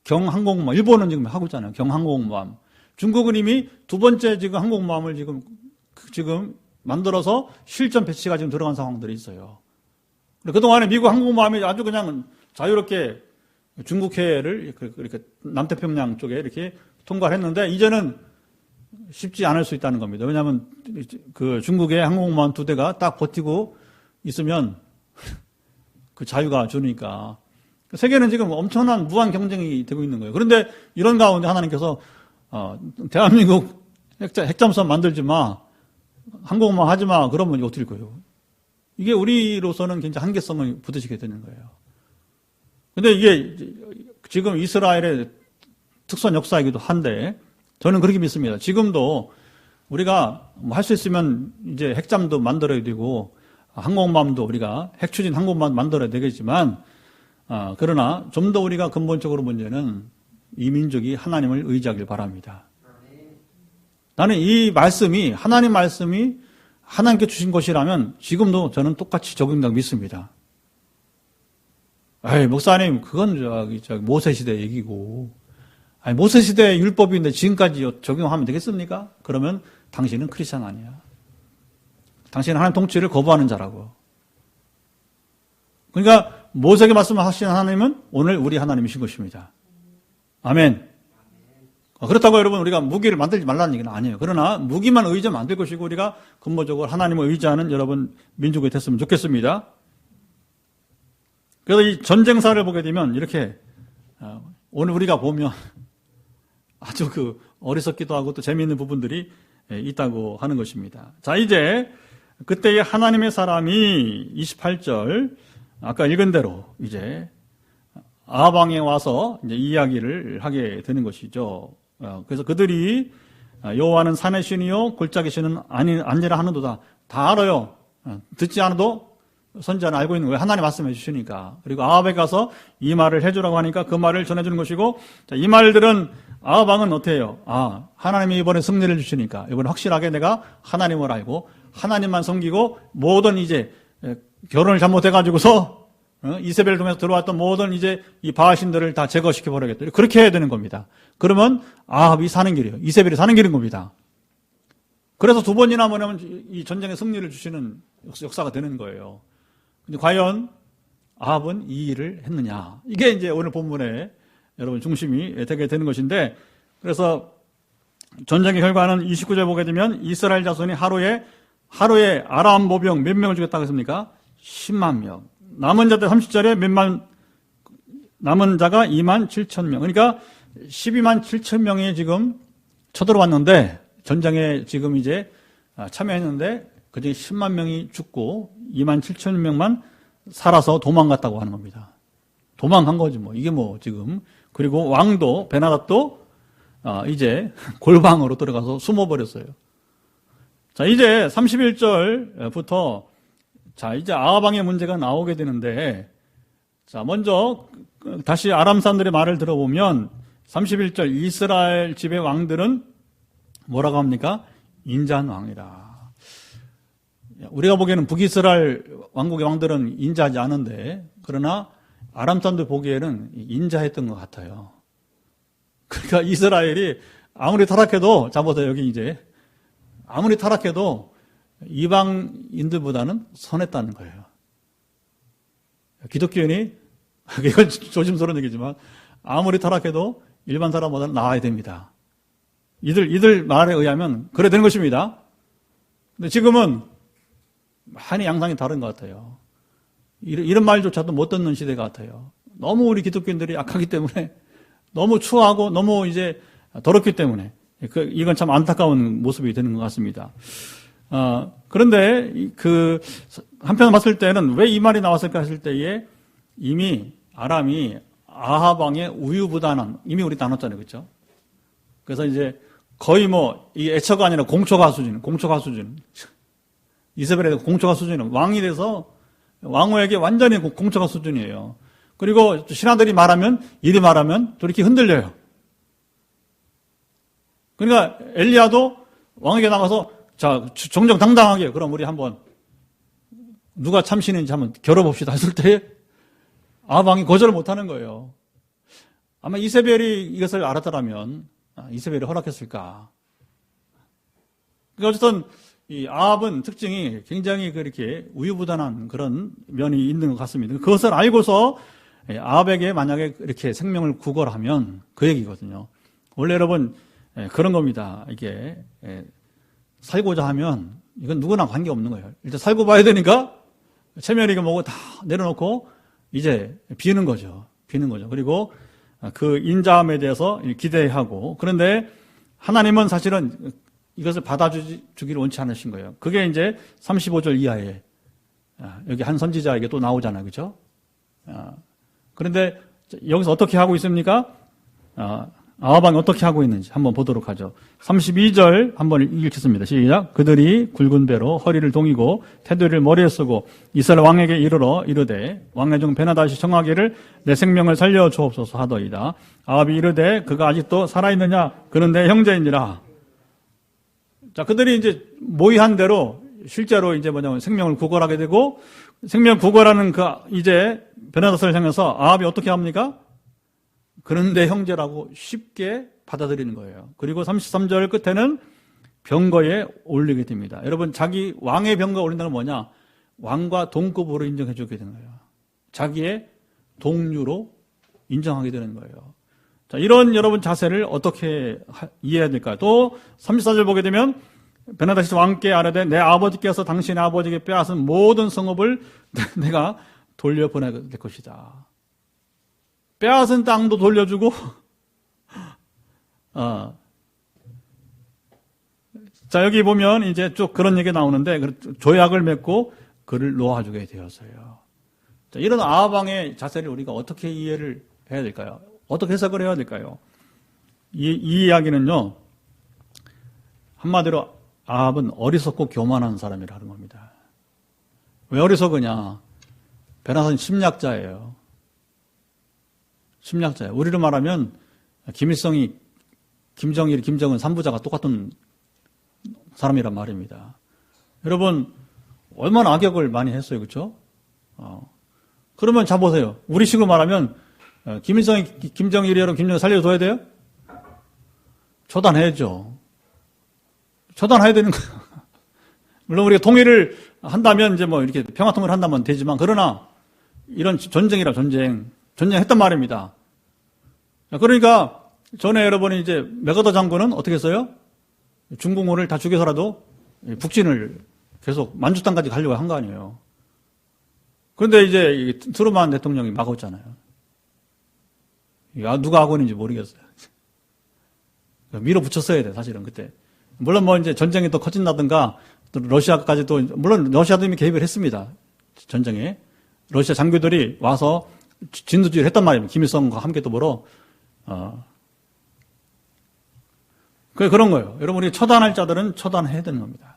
경항공모함, 일본은 지금 하고 있잖아요. 경항공모함. 중국은 이미 두 번째 지금 항공모함을 지금 만들어서 실전 배치가 지금 들어간 상황들이 있어요. 그동안에 미국 항공모함이 아주 그냥 자유롭게 중국해를 이렇게 남태평양 쪽에 이렇게 통과를 했는데, 이제는 쉽지 않을 수 있다는 겁니다. 왜냐하면 그 중국의 항공모함 2대가 딱 버티고 있으면 그 자유가 주니까. 세계는 지금 엄청난 무한 경쟁이 되고 있는 거예요. 그런데 이런 가운데 하나님께서 대한민국 핵잠수함 만들지 마, 항공모함 하지 마, 그러면 이거 어떻게 될 거예요? 이게 우리로서는 굉장히 한계성을 부딪히게 되는 거예요. 근데 이게 지금 이스라엘의 특수한 역사이기도 한데, 저는 그렇게 믿습니다. 지금도 우리가 할 수 있으면 이제 핵잠도 만들어야 되고, 항공모함도 우리가 핵추진 항공모함 만들어야 되겠지만, 그러나 좀 더 우리가 근본적으로 문제는 이 민족이 하나님을 의지하길 바랍니다. 나는 이 말씀이, 하나님 말씀이 하나님께 주신 것이라면 지금도 저는 똑같이 적용된다고 믿습니다. 목사님, 그건 모세 시대 얘기고, 모세 시대의 율법인데 지금까지 적용하면 되겠습니까? 그러면 당신은 크리스찬 아니야. 당신은 하나님 통치를 거부하는 자라고. 그러니까 모세에게 말씀하신 하나님은 오늘 우리 하나님이신 것입니다. 아멘. 그렇다고 여러분 우리가 무기를 만들지 말라는 얘기는 아니에요. 그러나 무기만 의지하면 안 될 것이고, 우리가 근본적으로 하나님을 의지하는 여러분 민족이 됐으면 좋겠습니다. 그래서 이 전쟁사를 보게 되면 이렇게 오늘 우리가 보면 아주 어리석기도 하고 또 재미있는 부분들이 있다고 하는 것입니다. 자, 이제 그때의 하나님의 사람이 28절 아까 읽은 대로 이제 아방에 와서 이제 이야기를 하게 되는 것이죠. 그래서 그들이 여호와는 산의 신이요 골짜기 신은 아니라 하는도다. 다 알아요. 듣지 않아도 선지자는 알고 있는 거예요. 하나님 말씀해 주시니까. 그리고 아합에 가서 이 말을 해주라고 하니까 그 말을 전해주는 것이고, 자, 이 말들은 아합 왕은 어때요? 하나님이 이번에 승리를 주시니까 이번에 확실하게 내가 하나님을 알고 하나님만 섬기고, 모든 이제 결혼을 잘못해가지고서 이세벨을 통해서 들어왔던 모든 이제 이 바알신들을 다 제거시켜 버리겠다. 그렇게 해야 되는 겁니다. 그러면 아합이 사는 길이에요. 이세벨이 사는 길인 겁니다. 그래서 두 번이나 뭐냐면 이 전쟁의 승리를 주시는 역사가 되는 거예요. 근데 과연 아합은 이 일을 했느냐? 이게 이제 오늘 본문에 여러분 중심이 되게 되는 것인데, 그래서 전쟁의 결과는 29절 보게 되면 이스라엘 자손이 하루에 아람 모병 몇 명을 죽였다고 했습니까? 10만 명. 남은 자들 30절에 남은 자가 2만 7천 명. 그러니까 12만 7천 명이 지금 쳐들어왔는데, 전쟁에 지금 이제 참여했는데, 그중에 10만 명이 죽고 2만 7천 명만 살아서 도망갔다고 하는 겁니다. 도망간 거지 뭐. 이게 뭐 지금. 그리고 왕도, 베나닷도 이제 골방으로 들어가서 숨어버렸어요. 자, 이제 31절부터 자, 이제 아합왕의 문제가 나오게 되는데, 자, 먼저 다시 아람 사람들의 말을 들어보면 31절 이스라엘 집의 왕들은 뭐라고 합니까? 인자한 왕이라. 우리가 보기에는 북이스라엘 왕국의 왕들은 인자하지 않은데, 그러나 아람 사람들 보기에는 인자했던 것 같아요. 그러니까 이스라엘이 아무리 타락해도, 자 보세요, 여기 이제 아무리 타락해도 이방인들보다는 선했다는 거예요. 기독교인이, 이건 조심스러운 얘기지만, 아무리 타락해도 일반 사람보다는 나아야 됩니다. 이들 말에 의하면 그래 되는 것입니다. 근데 지금은 많이 양상이 다른 것 같아요. 이런 말조차도 못 듣는 시대 같아요. 너무 우리 기독교인들이 약하기 때문에, 너무 추하고 너무 이제 더럽기 때문에, 이건 참 안타까운 모습이 되는 것 같습니다. 그런데 한편 봤을 때는 왜 이 말이 나왔을까 했을 때에 이미 아람이 아합 왕의 우유부단한, 이미 우리 나눴잖아요, 그렇죠? 그래서 이제 거의 뭐 이 애처가 아니라 공초가 수준. 이세벨의 공초가 수준은 왕이 돼서 왕후에게 완전히 공초가 수준이에요. 그리고 신하들이 말하면, 이리 말하면 또 이렇게 흔들려요. 그러니까 엘리야도 왕에게 나가서, 자, 정정당당하게 그럼 우리 한번 누가 참신인지 한번 겨뤄봅시다 했을 때 아합 왕이 거절을 못하는 거예요. 아마 이세벨이 이것을 알았더라면 이세벨이 허락했을까. 그러니까 어쨌든 이 아합은 특징이 굉장히 그렇게 우유부단한 그런 면이 있는 것 같습니다. 그것을 알고서 아합에게 만약에 이렇게 생명을 구걸하면 그 얘기거든요. 원래 여러분 그런 겁니다. 이게 살고자 하면 이건 누구나 관계없는 거예요. 일단 살고 봐야 되니까 체면이고 뭐고 다 내려놓고 이제 비는 거죠. 그리고 그 인자함에 대해서 기대하고, 그런데 하나님은 사실은 이것을 받아주기를 원치 않으신 거예요. 그게 이제 35절 이하에 여기 한 선지자에게 또 나오잖아요. 그렇죠? 그런데 여기서 어떻게 하고 있습니까? 아합 왕이 어떻게 하고 있는지 한번 보도록 하죠. 32절 한번 읽겠습니다. 시작. 그들이 굵은 배로 허리를 동이고 테두리를 머리에 쓰고 이스라엘 왕에게 이르되 왕의 종 베나닷이 청하기를 내 생명을 살려 주옵소서 하더이다. 아합이 이르되 그가 아직도 살아있느냐? 그는 내 형제이니라. 자, 그들이 이제 모의한 대로 실제로 이제 뭐냐면 생명을 구걸하게 되고, 생명 구걸하는 이제 베나닷을 향해서 아합이 어떻게 합니까? 그는 내 형제라고 쉽게 받아들이는 거예요. 그리고 33절 끝에는 병거에 올리게 됩니다. 여러분, 자기 왕의 병거에 올린다는 건 뭐냐? 왕과 동급으로 인정해 주게 되는 거예요. 자기의 동류로 인정하게 되는 거예요. 자, 이런 여러분 자세를 어떻게 이해해야 될까요? 또 34절 보게 되면 베나닷이 왕께 아뢰되 내 아버지께서 당신의 아버지에게 빼앗은 모든 성읍을 내가 돌려보내게 될 것이다. 빼앗은 땅도 돌려주고, 자, 여기 보면 이제 쭉 그런 얘기가 나오는데, 조약을 맺고 그를 놓아주게 되었어요. 자, 이런 아합 왕의 자세를 우리가 어떻게 이해를 해야 될까요? 어떻게 해석을 해야 될까요? 이 이야기는요, 한마디로 아합은 어리석고 교만한 사람이라는 겁니다. 왜 어리석으냐? 베나닷은 심리학자예요. 우리로 말하면 김일성이 김정일, 김정은 3부자가 똑같은 사람이란 말입니다. 여러분, 얼마나 악역을 많이 했어요. 그렇죠? 그러면 자 보세요. 우리식으로 말하면 김정일이 여러분 김정일 살려줘야 돼요? 처단해야죠. 처단해야 되는 거예요. 물론 우리가 통일을 한다면 이제 뭐 이렇게 평화 통일을 한다면 되지만 그러나 이런 전쟁이라 전쟁했단 말입니다. 그러니까 전에 여러분이 이제 맥어더 장군은 어떻게 했어요? 중공군을 다 죽여서라도 북진을 계속 만주탄까지 가려고 한 거 아니에요. 그런데 이제 트루만 대통령이 막았잖아요. 누가 악원인지 모르겠어요. 밀어붙였어야 돼, 사실은 그때. 물론 뭐 이제 전쟁이 또 커진다든가 또 러시아까지 또 물론 러시아도 이미 개입을 했습니다. 전쟁에. 러시아 장교들이 와서 진두지휘를 했단 말입니다. 김일성과 함께 또 뭐로 그런 거예요. 여러분, 우리 처단할 자들은 처단해야 되는 겁니다.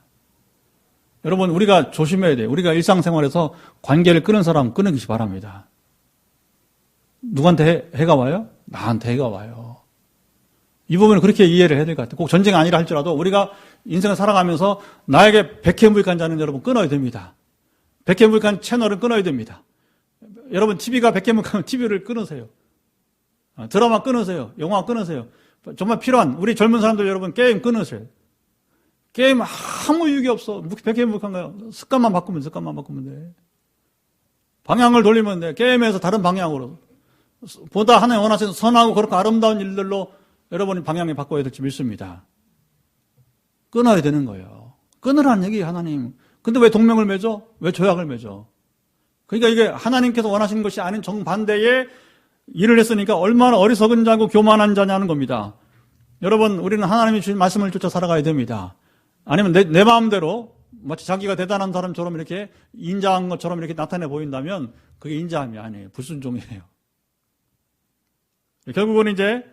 여러분, 우리가 조심해야 돼요. 우리가 일상생활에서 관계를 끊은 사람 끊으시 바랍니다. 누구한테 해가 와요? 나한테 해가 와요. 이 부분을 그렇게 이해를 해야 될 것 같아요. 꼭 전쟁이 아니라 할지라도 우리가 인생을 살아가면서 나에게 백해무익한 여러분 끊어야 됩니다. 백해무익한 채널을 끊어야 됩니다. 여러분, TV가 백해무익하면 TV를 끊으세요. 드라마 끊으세요. 영화 끊으세요. 정말 필요한 우리 젊은 사람들 여러분 게임 끊으세요. 게임 아무 유익이 없어. 백해무익한 거예요. 습관만 바꾸면 돼. 방향을 돌리면 돼. 게임에서 다른 방향으로. 보다 하나님 원하시는 선하고 그렇고 아름다운 일들로 여러분이 방향을 바꿔야 될지 믿습니다. 끊어야 되는 거예요. 끊으라는 얘기예요, 하나님. 근데 왜 동맹을 맺어? 왜 조약을 맺어? 그러니까 이게 하나님께서 원하시는 것이 아닌 정반대의 일을 했으니까 얼마나 어리석은 자고 교만한 자냐는 겁니다. 여러분, 우리는 하나님이 주신 말씀을 쫓아 살아가야 됩니다. 아니면 내 마음대로 마치 자기가 대단한 사람처럼 이렇게 인자한 것처럼 이렇게 나타내 보인다면 그게 인자함이 아니에요. 불순종이에요. 결국은 이제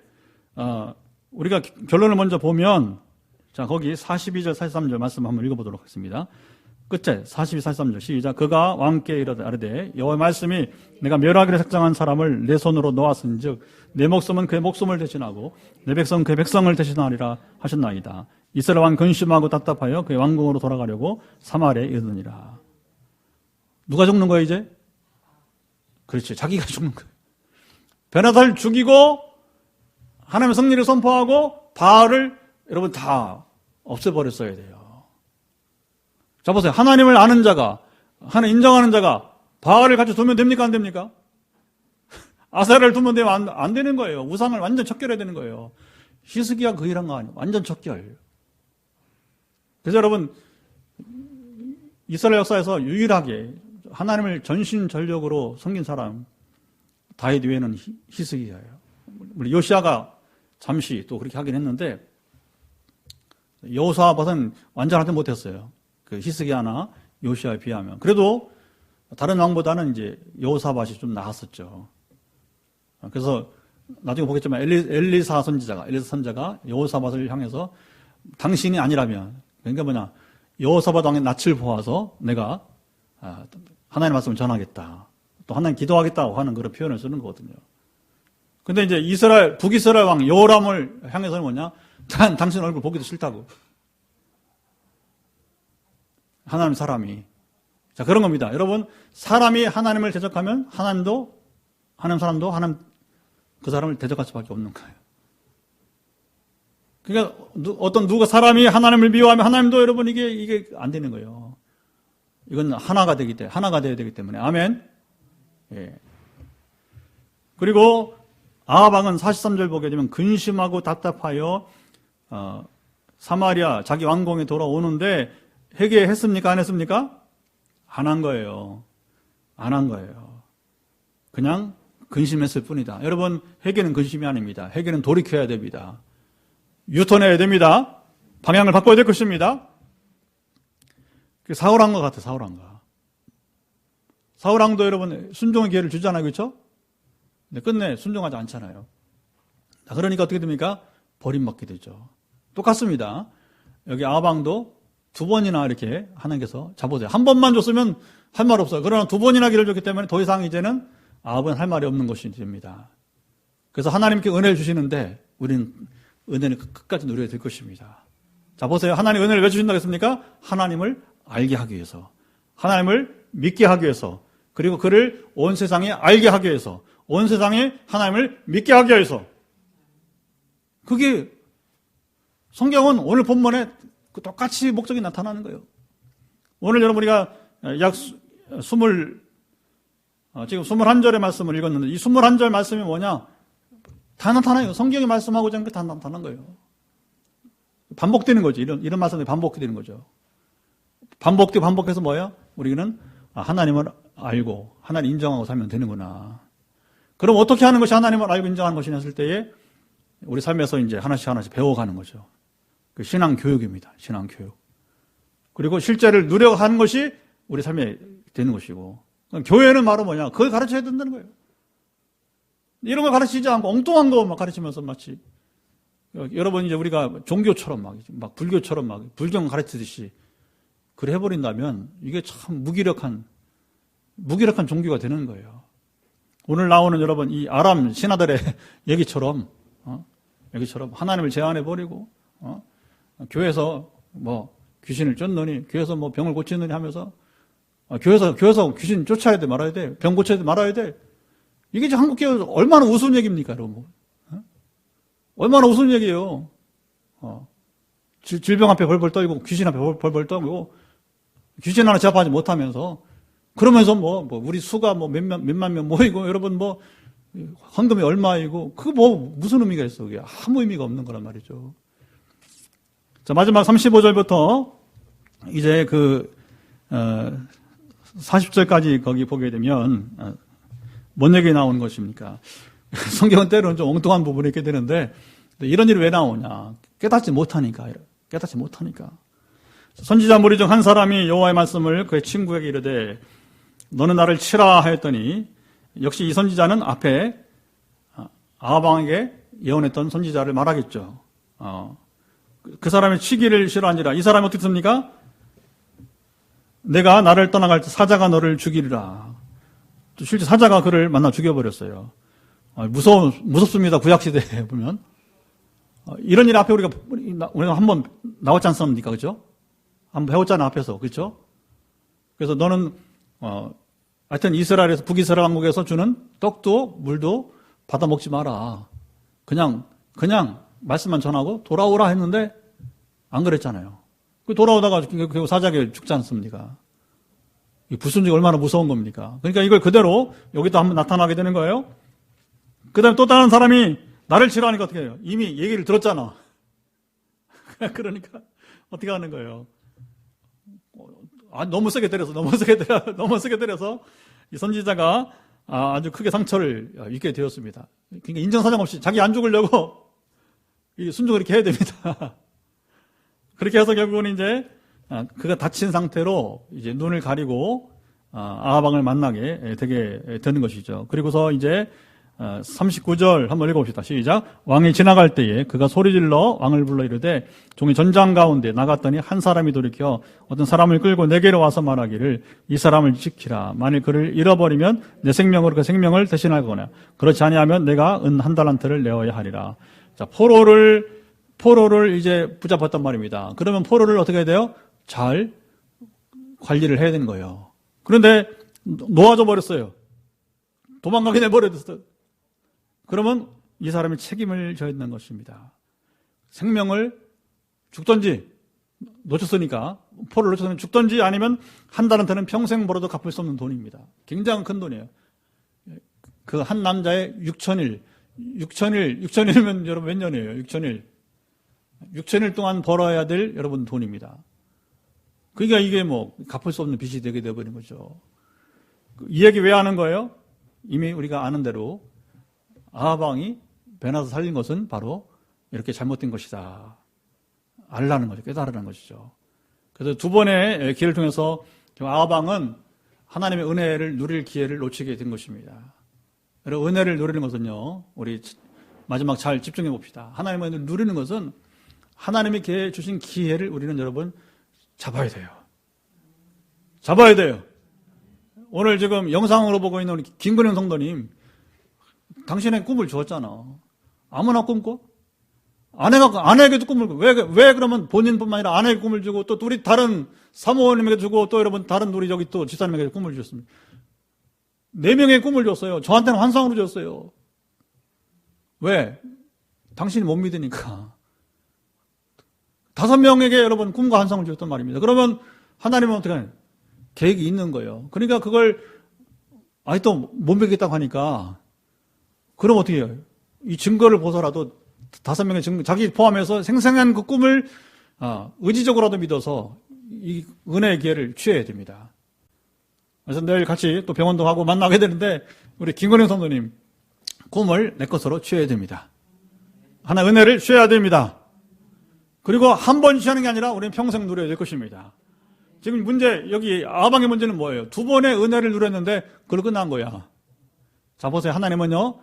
우리가 결론을 먼저 보면 자 거기 42절 43절 말씀 한번 읽어보도록 하겠습니다. 끝에 42, 43절 시작. 그가 왕께 이르되 여호와의 말씀이 내가 멸하기로 작정한 사람을 내 손으로 놓았은즉 내 목숨은 그의 목숨을 대신하고 내 백성은 그의 백성을 대신하리라 하셨나이다. 이스라엘 왕 근심하고 답답하여 그의 왕궁으로 돌아가려고 사마리아에 이르느니라. 누가 죽는 거예요 이제? 그렇지, 자기가 죽는 거예요. 베나다를 죽이고 하나님의 승리를 선포하고 바알을 여러분 다 없애버렸어야 돼요. 자 보세요. 하나님을 아는 자가, 하나님 인정하는 자가 바알을 같이 두면 됩니까? 안 됩니까? 아세라를 두면 되면 안 되는 거예요. 우상을 완전 척결해야 되는 거예요. 히스기야 그 일한 거 아니에요. 완전 척결. 그래서 여러분 이스라엘 역사에서 유일하게 하나님을 전신전력으로 섬긴 사람 다윗 외에는 히스기야예요. 물론 요시아가 잠시 또 그렇게 하긴 했는데 여호사밧은 완전하지 못했어요. 그 히스기야나 요시아에 비하면. 그래도 다른 왕보다는 이제 여호사밧이 좀 나았었죠. 그래서 나중에 보겠지만 엘리사 선지자가 여호사밧을 향해서 당신이 아니라면, 그러니까 뭐냐, 여호사밧 왕의 낯을 보아서 내가 하나님의 말씀을 전하겠다. 또 하나님 기도하겠다고 하는 그런 표현을 쓰는 거거든요. 근데 이제 북이스라엘 왕 여호람을 향해서는 뭐냐? 난 당신 얼굴 보기도 싫다고. 하나님 사람이. 자, 그런 겁니다. 여러분, 사람이 하나님을 대적하면 하나님 사람도 그 사람을 대적할 수밖에 없는 거예요. 그러니까 누가 사람이 하나님을 미워하면 하나님도 여러분 이게 안 되는 거예요. 이건 하나가 돼야 되기 때문에. 아멘. 예. 그리고 아합 왕은 43절 보게 되면 근심하고 답답하여 사마리아 자기 왕궁에 돌아오는데 회개했습니까? 안 했습니까? 안 한 거예요. 안 한 거예요. 그냥 근심했을 뿐이다. 여러분, 회개는 근심이 아닙니다. 회개는 돌이켜야 됩니다. 유턴해야 됩니다. 방향을 바꿔야 될 것입니다. 사울왕과 같아, 사울왕과. 사울왕도 여러분 순종의 기회를 주잖아요. 그렇죠? 근데 끝내 순종하지 않잖아요. 그러니까 어떻게 됩니까? 버림받게 되죠. 똑같습니다. 여기 아합왕도 2번이나 이렇게 하나님께서 잡아보세요. 한 번만 줬으면 할 말 없어요. 그러나 2번이나 기회를 줬기 때문에 더 이상 이제는 아합은 할 말이 없는 것이 됩니다. 그래서 하나님께 은혜를 주시는데 우리는 은혜는 끝까지 누려야 될 것입니다. 자, 보세요. 하나님 은혜를 왜 주신다고 했습니까? 하나님을 알게 하기 위해서, 하나님을 믿게 하기 위해서, 그리고 그를 온 세상에 알게 하기 위해서, 온 세상에 하나님을 믿게 하기 위해서. 그게 성경은 오늘 본문에 똑같이 목적이 나타나는 거예요. 오늘 여러분 우리가 약 지금 21절의 말씀을 읽었는데 이 21절 말씀이 뭐냐? 다 나타나요. 성경이 말씀하고자 하는 게 다 나타난 거예요. 반복되는 거지. 이런 말씀이 반복되는 거죠. 반복해서 뭐야? 우리는 하나님을 알고 하나님 인정하고 살면 되는구나. 그럼 어떻게 하는 것이 하나님을 알고 인정하는 것이냐 했을 때에 우리 삶에서 이제 하나씩 배워가는 거죠. 그 신앙 교육입니다. 신앙 교육. 그리고 실제를 누려가는 것이 우리 삶에 되는 것이고. 교회는 바로 뭐냐? 그걸 가르쳐야 된다는 거예요. 이런 걸 가르치지 않고 엉뚱한 거 막 가르치면서 마치 여러분 이제 우리가 종교처럼 막 불교처럼 막 불경 가르치듯이 그래 해버린다면 이게 참 무기력한 종교가 되는 거예요. 오늘 나오는 여러분 이 아람 신하들의 얘기처럼 하나님을 제안해버리고 교회에서 뭐 귀신을 쫓느니 교회에서 뭐 병을 고치느니 하면서 교회에서 귀신 쫓아야 돼 말아야 돼 병 고쳐야 돼 말아야 돼 이게 지금 한국 교회에서 얼마나 우스운 얘기입니까 여러분? 얼마나 우스운 얘기예요. 질병 앞에 벌벌 떨고 귀신 앞에 벌벌 떨고 귀신 하나 제압하지 못하면서 그러면서 뭐 우리 수가 뭐 몇만 명 모이고 여러분 뭐 헌금이 얼마이고 그거 뭐 무슨 의미가 있어 그게 아무 의미가 없는 거란 말이죠. 자 마지막 35절부터 이제 40절까지 거기 보게 되면 뭔 얘기 나오는 것입니까? 성경은 때로는 좀 엉뚱한 부분이 있게 되는데 이런 일이 왜 나오냐? 깨닫지 못하니까. 선지자 무리 중 한 사람이 여호와의 말씀을 그의 친구에게 이르되 너는 나를 치라 하였더니 역시 이 선지자는 앞에 아하방에게 예언했던 선지자를 말하겠죠. 그 사람의 치기를 싫어하니라. 이 사람이 어떻게 씁니까? 내가 나를 떠나갈 때 사자가 너를 죽이리라. 실제 사자가 그를 만나 죽여버렸어요. 무섭습니다. 구약시대에 보면. 이런 일 앞에 우리가 한번 나왔지 않습니까? 그죠? 한번 배웠잖아, 앞에서. 그죠? 그래서 너는, 하여튼 이스라엘에서, 북이스라엘 왕국에서 주는 떡도 물도 받아 먹지 마라. 그냥 말씀만 전하고 돌아오라 했는데 안 그랬잖아요. 돌아오다가 결국 사자에게 죽지 않습니까? 이 불순종이 얼마나 무서운 겁니까? 그러니까 이걸 그대로 여기도 한번 나타나게 되는 거예요. 그 다음에 또 다른 사람이 나를 치라하니까 어떻게 해요? 이미 얘기를 들었잖아. 그러니까 어떻게 하는 거예요? 너무 세게 때려서 이 선지자가 아주 크게 상처를 입게 되었습니다. 그러니까 인정사정 없이 자기 안 죽으려고 순종을 이렇게 해야 됩니다. 그렇게 해서 결국은 이제 그가 다친 상태로 이제 눈을 가리고 아하방을 만나게 되게 되는 것이죠. 그리고서 이제 39절 한번 읽어봅시다. 시작. 왕이 지나갈 때에 그가 소리질러 왕을 불러 이르되 종이 전장 가운데 나갔더니 한 사람이 돌이켜 어떤 사람을 끌고 내게로 와서 말하기를 이 사람을 지키라. 만일 그를 잃어버리면 내 생명으로 그 생명을 대신하거나 그렇지 아니하면 내가 은 한 달란트를 내어야 하리라. 자, 포로를 이제 붙잡았단 말입니다. 그러면 포로를 어떻게 해야 돼요? 잘 관리를 해야 되는 거예요. 그런데 놓아줘 버렸어요. 도망가게 내버렸어요. 그러면 이 사람이 책임을 져야 되는 것입니다. 생명을 죽든지 놓쳤으니까 포로를 놓쳤으면 죽든지 아니면 한 달한테는 평생 벌어도 갚을 수 없는 돈입니다. 굉장히 큰 돈이에요. 그 한 남자의 6천일이면 여러분 몇 년이에요? 6천일 동안 벌어야 될 여러분 돈입니다. 그러니까 이게 뭐 갚을 수 없는 빚이 되게 되어버린 거죠. 이 얘기 왜 하는 거예요? 이미 우리가 아는 대로 아하방이 변화서 살린 것은 바로 이렇게 잘못된 것이다. 알라는 거죠. 깨달으라는 것이죠. 그래서 두 번의 기회를 통해서 아하방은 하나님의 은혜를 누릴 기회를 놓치게 된 것입니다. 여러분 은혜를 누리는 것은요. 우리 마지막 잘 집중해 봅시다. 하나님의 은혜를 누리는 것은 하나님이 주신 기회를 우리는 여러분 잡아야 돼요. 오늘 지금 영상으로 보고 있는 우리 김근영 성도님, 당신의 꿈을 주었잖아. 아무나 꿈꿔? 아내에게도 꿈을 꿔. 왜 그러면 본인뿐만 아니라 아내에게 꿈을 주고 또 우리 다른 사모님에게 주고 또 여러분 다른 우리 저기 또 집사님에게 꿈을 주셨습니다. 4명의 꿈을 줬어요. 저한테는 환상으로 줬어요. 왜? 당신이 못 믿으니까. 5명에게 여러분 꿈과 환상을 주었단 말입니다. 그러면 하나님은 어떻게 하냐? 계획이 있는 거예요. 그러니까 그걸 또 못 믿겠다고 하니까 그럼 어떻게 해요? 이 증거를 보서라도 5명의 증거, 자기 포함해서 생생한 그 꿈을 의지적으로라도 믿어서 이 은혜의 기회를 취해야 됩니다. 그래서 내일 같이 또 병원도 하고 만나게 되는데 우리 김건영 성도님 꿈을 내 것으로 취해야 됩니다. 하나 은혜를 취해야 됩니다. 그리고 한 번 취하는 게 아니라 우리는 평생 누려야 될 것입니다. 지금 문제, 여기 아방의 문제는 뭐예요? 2번의 은혜를 누렸는데 그걸 끝난 거야. 자, 보세요. 하나님은요,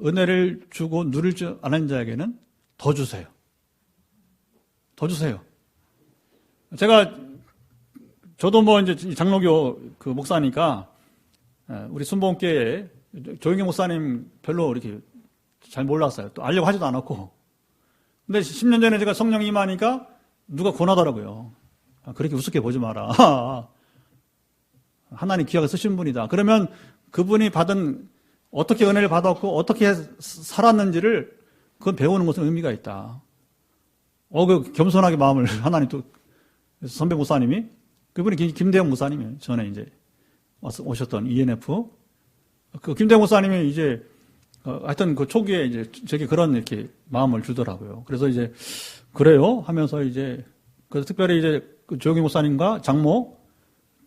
은혜를 주고 누릴 줄 아는 자에게는 더 주세요. 더 주세요. 저도 뭐 이제 장로교 그 목사니까 우리 순복음교회 조영기 목사님 별로 이렇게 잘 몰랐어요. 또 알려고 하지도 않았고. 근데 10년 전에 제가 성령이 임하니까 누가 권하더라고요. 그렇게 우습게 보지 마라. 하나님 귀하게 쓰신 분이다. 그러면 그분이 받은 어떻게 은혜를 받았고 어떻게 살았는지를 그건 배우는 것은 의미가 있다. 그 겸손하게 마음을 하나님 또 선배 목사님이 그분이 김대영 목사님이에요. 전에 이제 오셨던 ENF 그 김대영 목사님이 이제 하여튼 그 초기에 이제 제게 그런 이렇게 마음을 주더라고요. 그래서 이제 그래요 하면서 이제 그래서 특별히 이제 그 조영기 목사님과 장모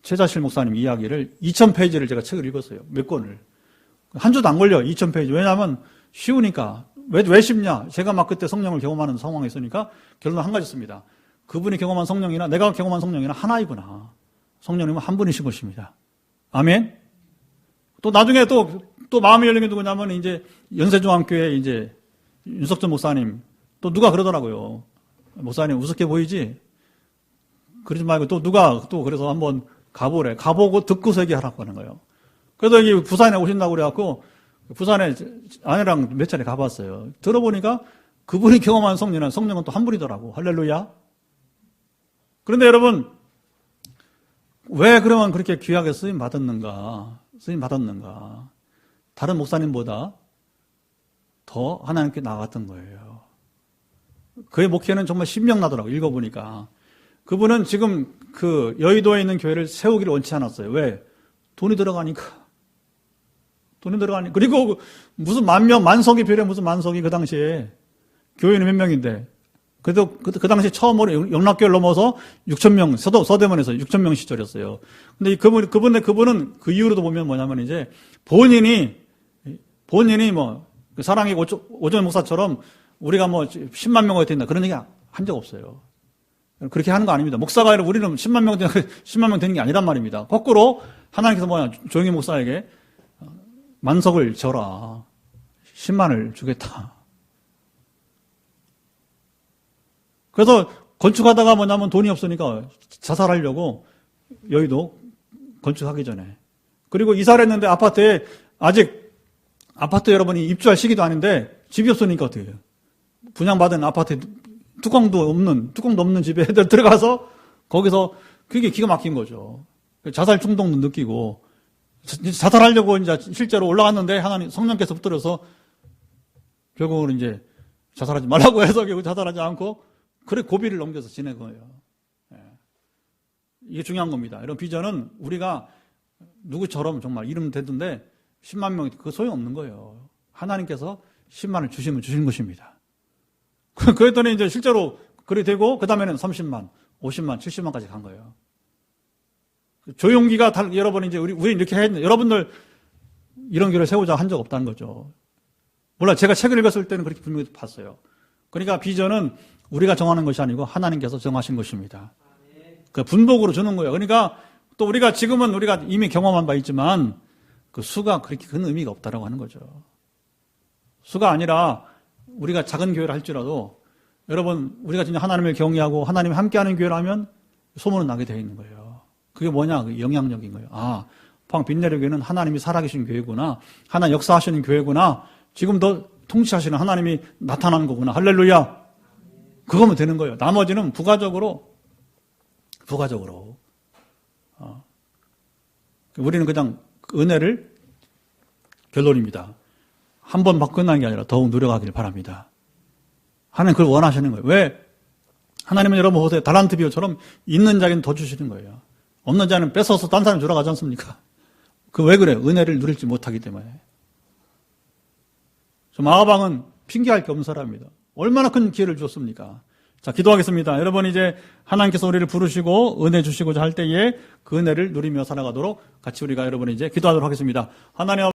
최자실 목사님 이야기를 2000페이지를 제가 책을 읽었어요. 몇 권을. 한 주도 안 걸려 2000페이지. 왜냐하면 쉬우니까. 왜 쉽냐? 제가 막 그때 성령을 경험하는 상황에 있으니까 결론은 한 가지였습니다. 그분이 경험한 성령이나 내가 경험한 성령이나 하나이구나. 성령님은 한 분이신 것입니다. 아멘. 또 나중에 또 마음이 열린 게 누구냐면 이제 연세중앙교회 이제 윤석전 목사님 또 누가 그러더라고요. 목사님 우습게 보이지? 그러지 말고 또 누가 또 그래서 한번 가보래. 가보고 듣고서 얘기하라고 하는 거예요. 그래서 여기 부산에 오신다고 그래갖고 부산에 아내랑 몇 차례 가봤어요. 들어보니까 그분이 경험한 성령은 또 한 분이더라고. 할렐루야. 그런데 여러분 왜 그러면 그렇게 귀하게 쓰임 받았는가? 다른 목사님보다 더 하나님께 나아갔던 거예요. 그의 목회는 정말 신명나더라고요. 읽어보니까. 그분은 지금 그 여의도에 있는 교회를 세우기를 원치 않았어요. 왜? 돈이 들어가니까. 그리고 무슨 만석이 필요해, 무슨 만석이 그 당시에. 교회는 몇 명인데. 그래도 그 당시 처음으로 영락교회를 넘어서 6,000명, 서대문에서 6,000명 시절이었어요. 근데 그분은 그 이후로도 보면 뭐냐면 이제 본인이 뭐, 사랑의 오전 목사처럼 우리가 뭐 10만 명이 된다. 그런 얘기 한 적 없어요. 그렇게 하는 거 아닙니다. 목사가 아니라 우리는 10만 명 되는 게 아니란 말입니다. 거꾸로 하나님께서 조영기 목사에게 만석을 져라. 10만을 주겠다. 그래서 건축하다가 뭐냐면 돈이 없으니까 자살하려고 여의도 건축하기 전에. 그리고 이사를 했는데 아파트에 아직 아파트 여러분이 입주할 시기도 아닌데 집이 없으니까 어떻게 해요? 분양받은 아파트에 뚜껑도 없는 집에 애들 들어가서 거기서 그게 기가 막힌 거죠. 자살 충동도 느끼고 자살하려고 이제 실제로 올라갔는데 하나님 성령께서 붙들어서 결국은 이제 자살하지 말라고 해서 결국 자살하지 않고 그래 고비를 넘겨서 지낸 거예요. 이게 중요한 겁니다. 이런 비전은 우리가 누구처럼 정말 이름 대던데 10만 명 그 소용없는 거예요. 하나님께서 10만을 주시면 주신 것입니다. 그랬더니 이제 실제로 그리 되고 그 다음에는 30만, 50만, 70만까지 간 거예요. 조용기가 여러분 이제 우리 이렇게 했는데 여러분들 이런 길을 세우자 한 적 없다는 거죠. 몰라 제가 책을 읽었을 때는 그렇게 분명히 봤어요. 그러니까 비전은 우리가 정하는 것이 아니고 하나님께서 정하신 것입니다. 그 분복으로 주는 거예요. 그러니까 또 우리가 지금은 우리가 이미 경험한 바 있지만 그 수가 그렇게 큰 의미가 없다라고 하는 거죠. 수가 아니라 우리가 작은 교회를 할지라도 여러분 우리가 진짜 하나님을 경외하고 하나님이 함께하는 교회라면 소문은 나게 되어 있는 거예요. 그게 뭐냐? 그 영향력인 거예요. 포항 빈내려교회는 하나님이 살아계신 교회구나. 하나님 역사하시는 교회구나. 지금도 통치하시는 하나님이 나타나는 거구나. 할렐루야. 그거면 되는 거예요. 나머지는 부가적으로. 우리는 그냥 은혜를 결론입니다. 한 번 받고 끝난 게 아니라 더욱 누려가길 바랍니다. 하나님 그걸 원하시는 거예요. 왜? 하나님은 여러분 보세요. 달란트 비유처럼 있는 자에게는 더 주시는 거예요. 없는 자는 뺏어서 딴 사람 주러 가지 않습니까? 그 왜 그래? 은혜를 누릴지 못하기 때문에. 마가방은 핑계할 게 없는 사람입니다. 얼마나 큰 기회를 주었습니까? 자, 기도하겠습니다. 여러분 이제 하나님께서 우리를 부르시고 은혜 주시고자 할 때에 그 은혜를 누리며 살아가도록 같이 우리가 여러분 이제 기도하도록 하겠습니다. 하나님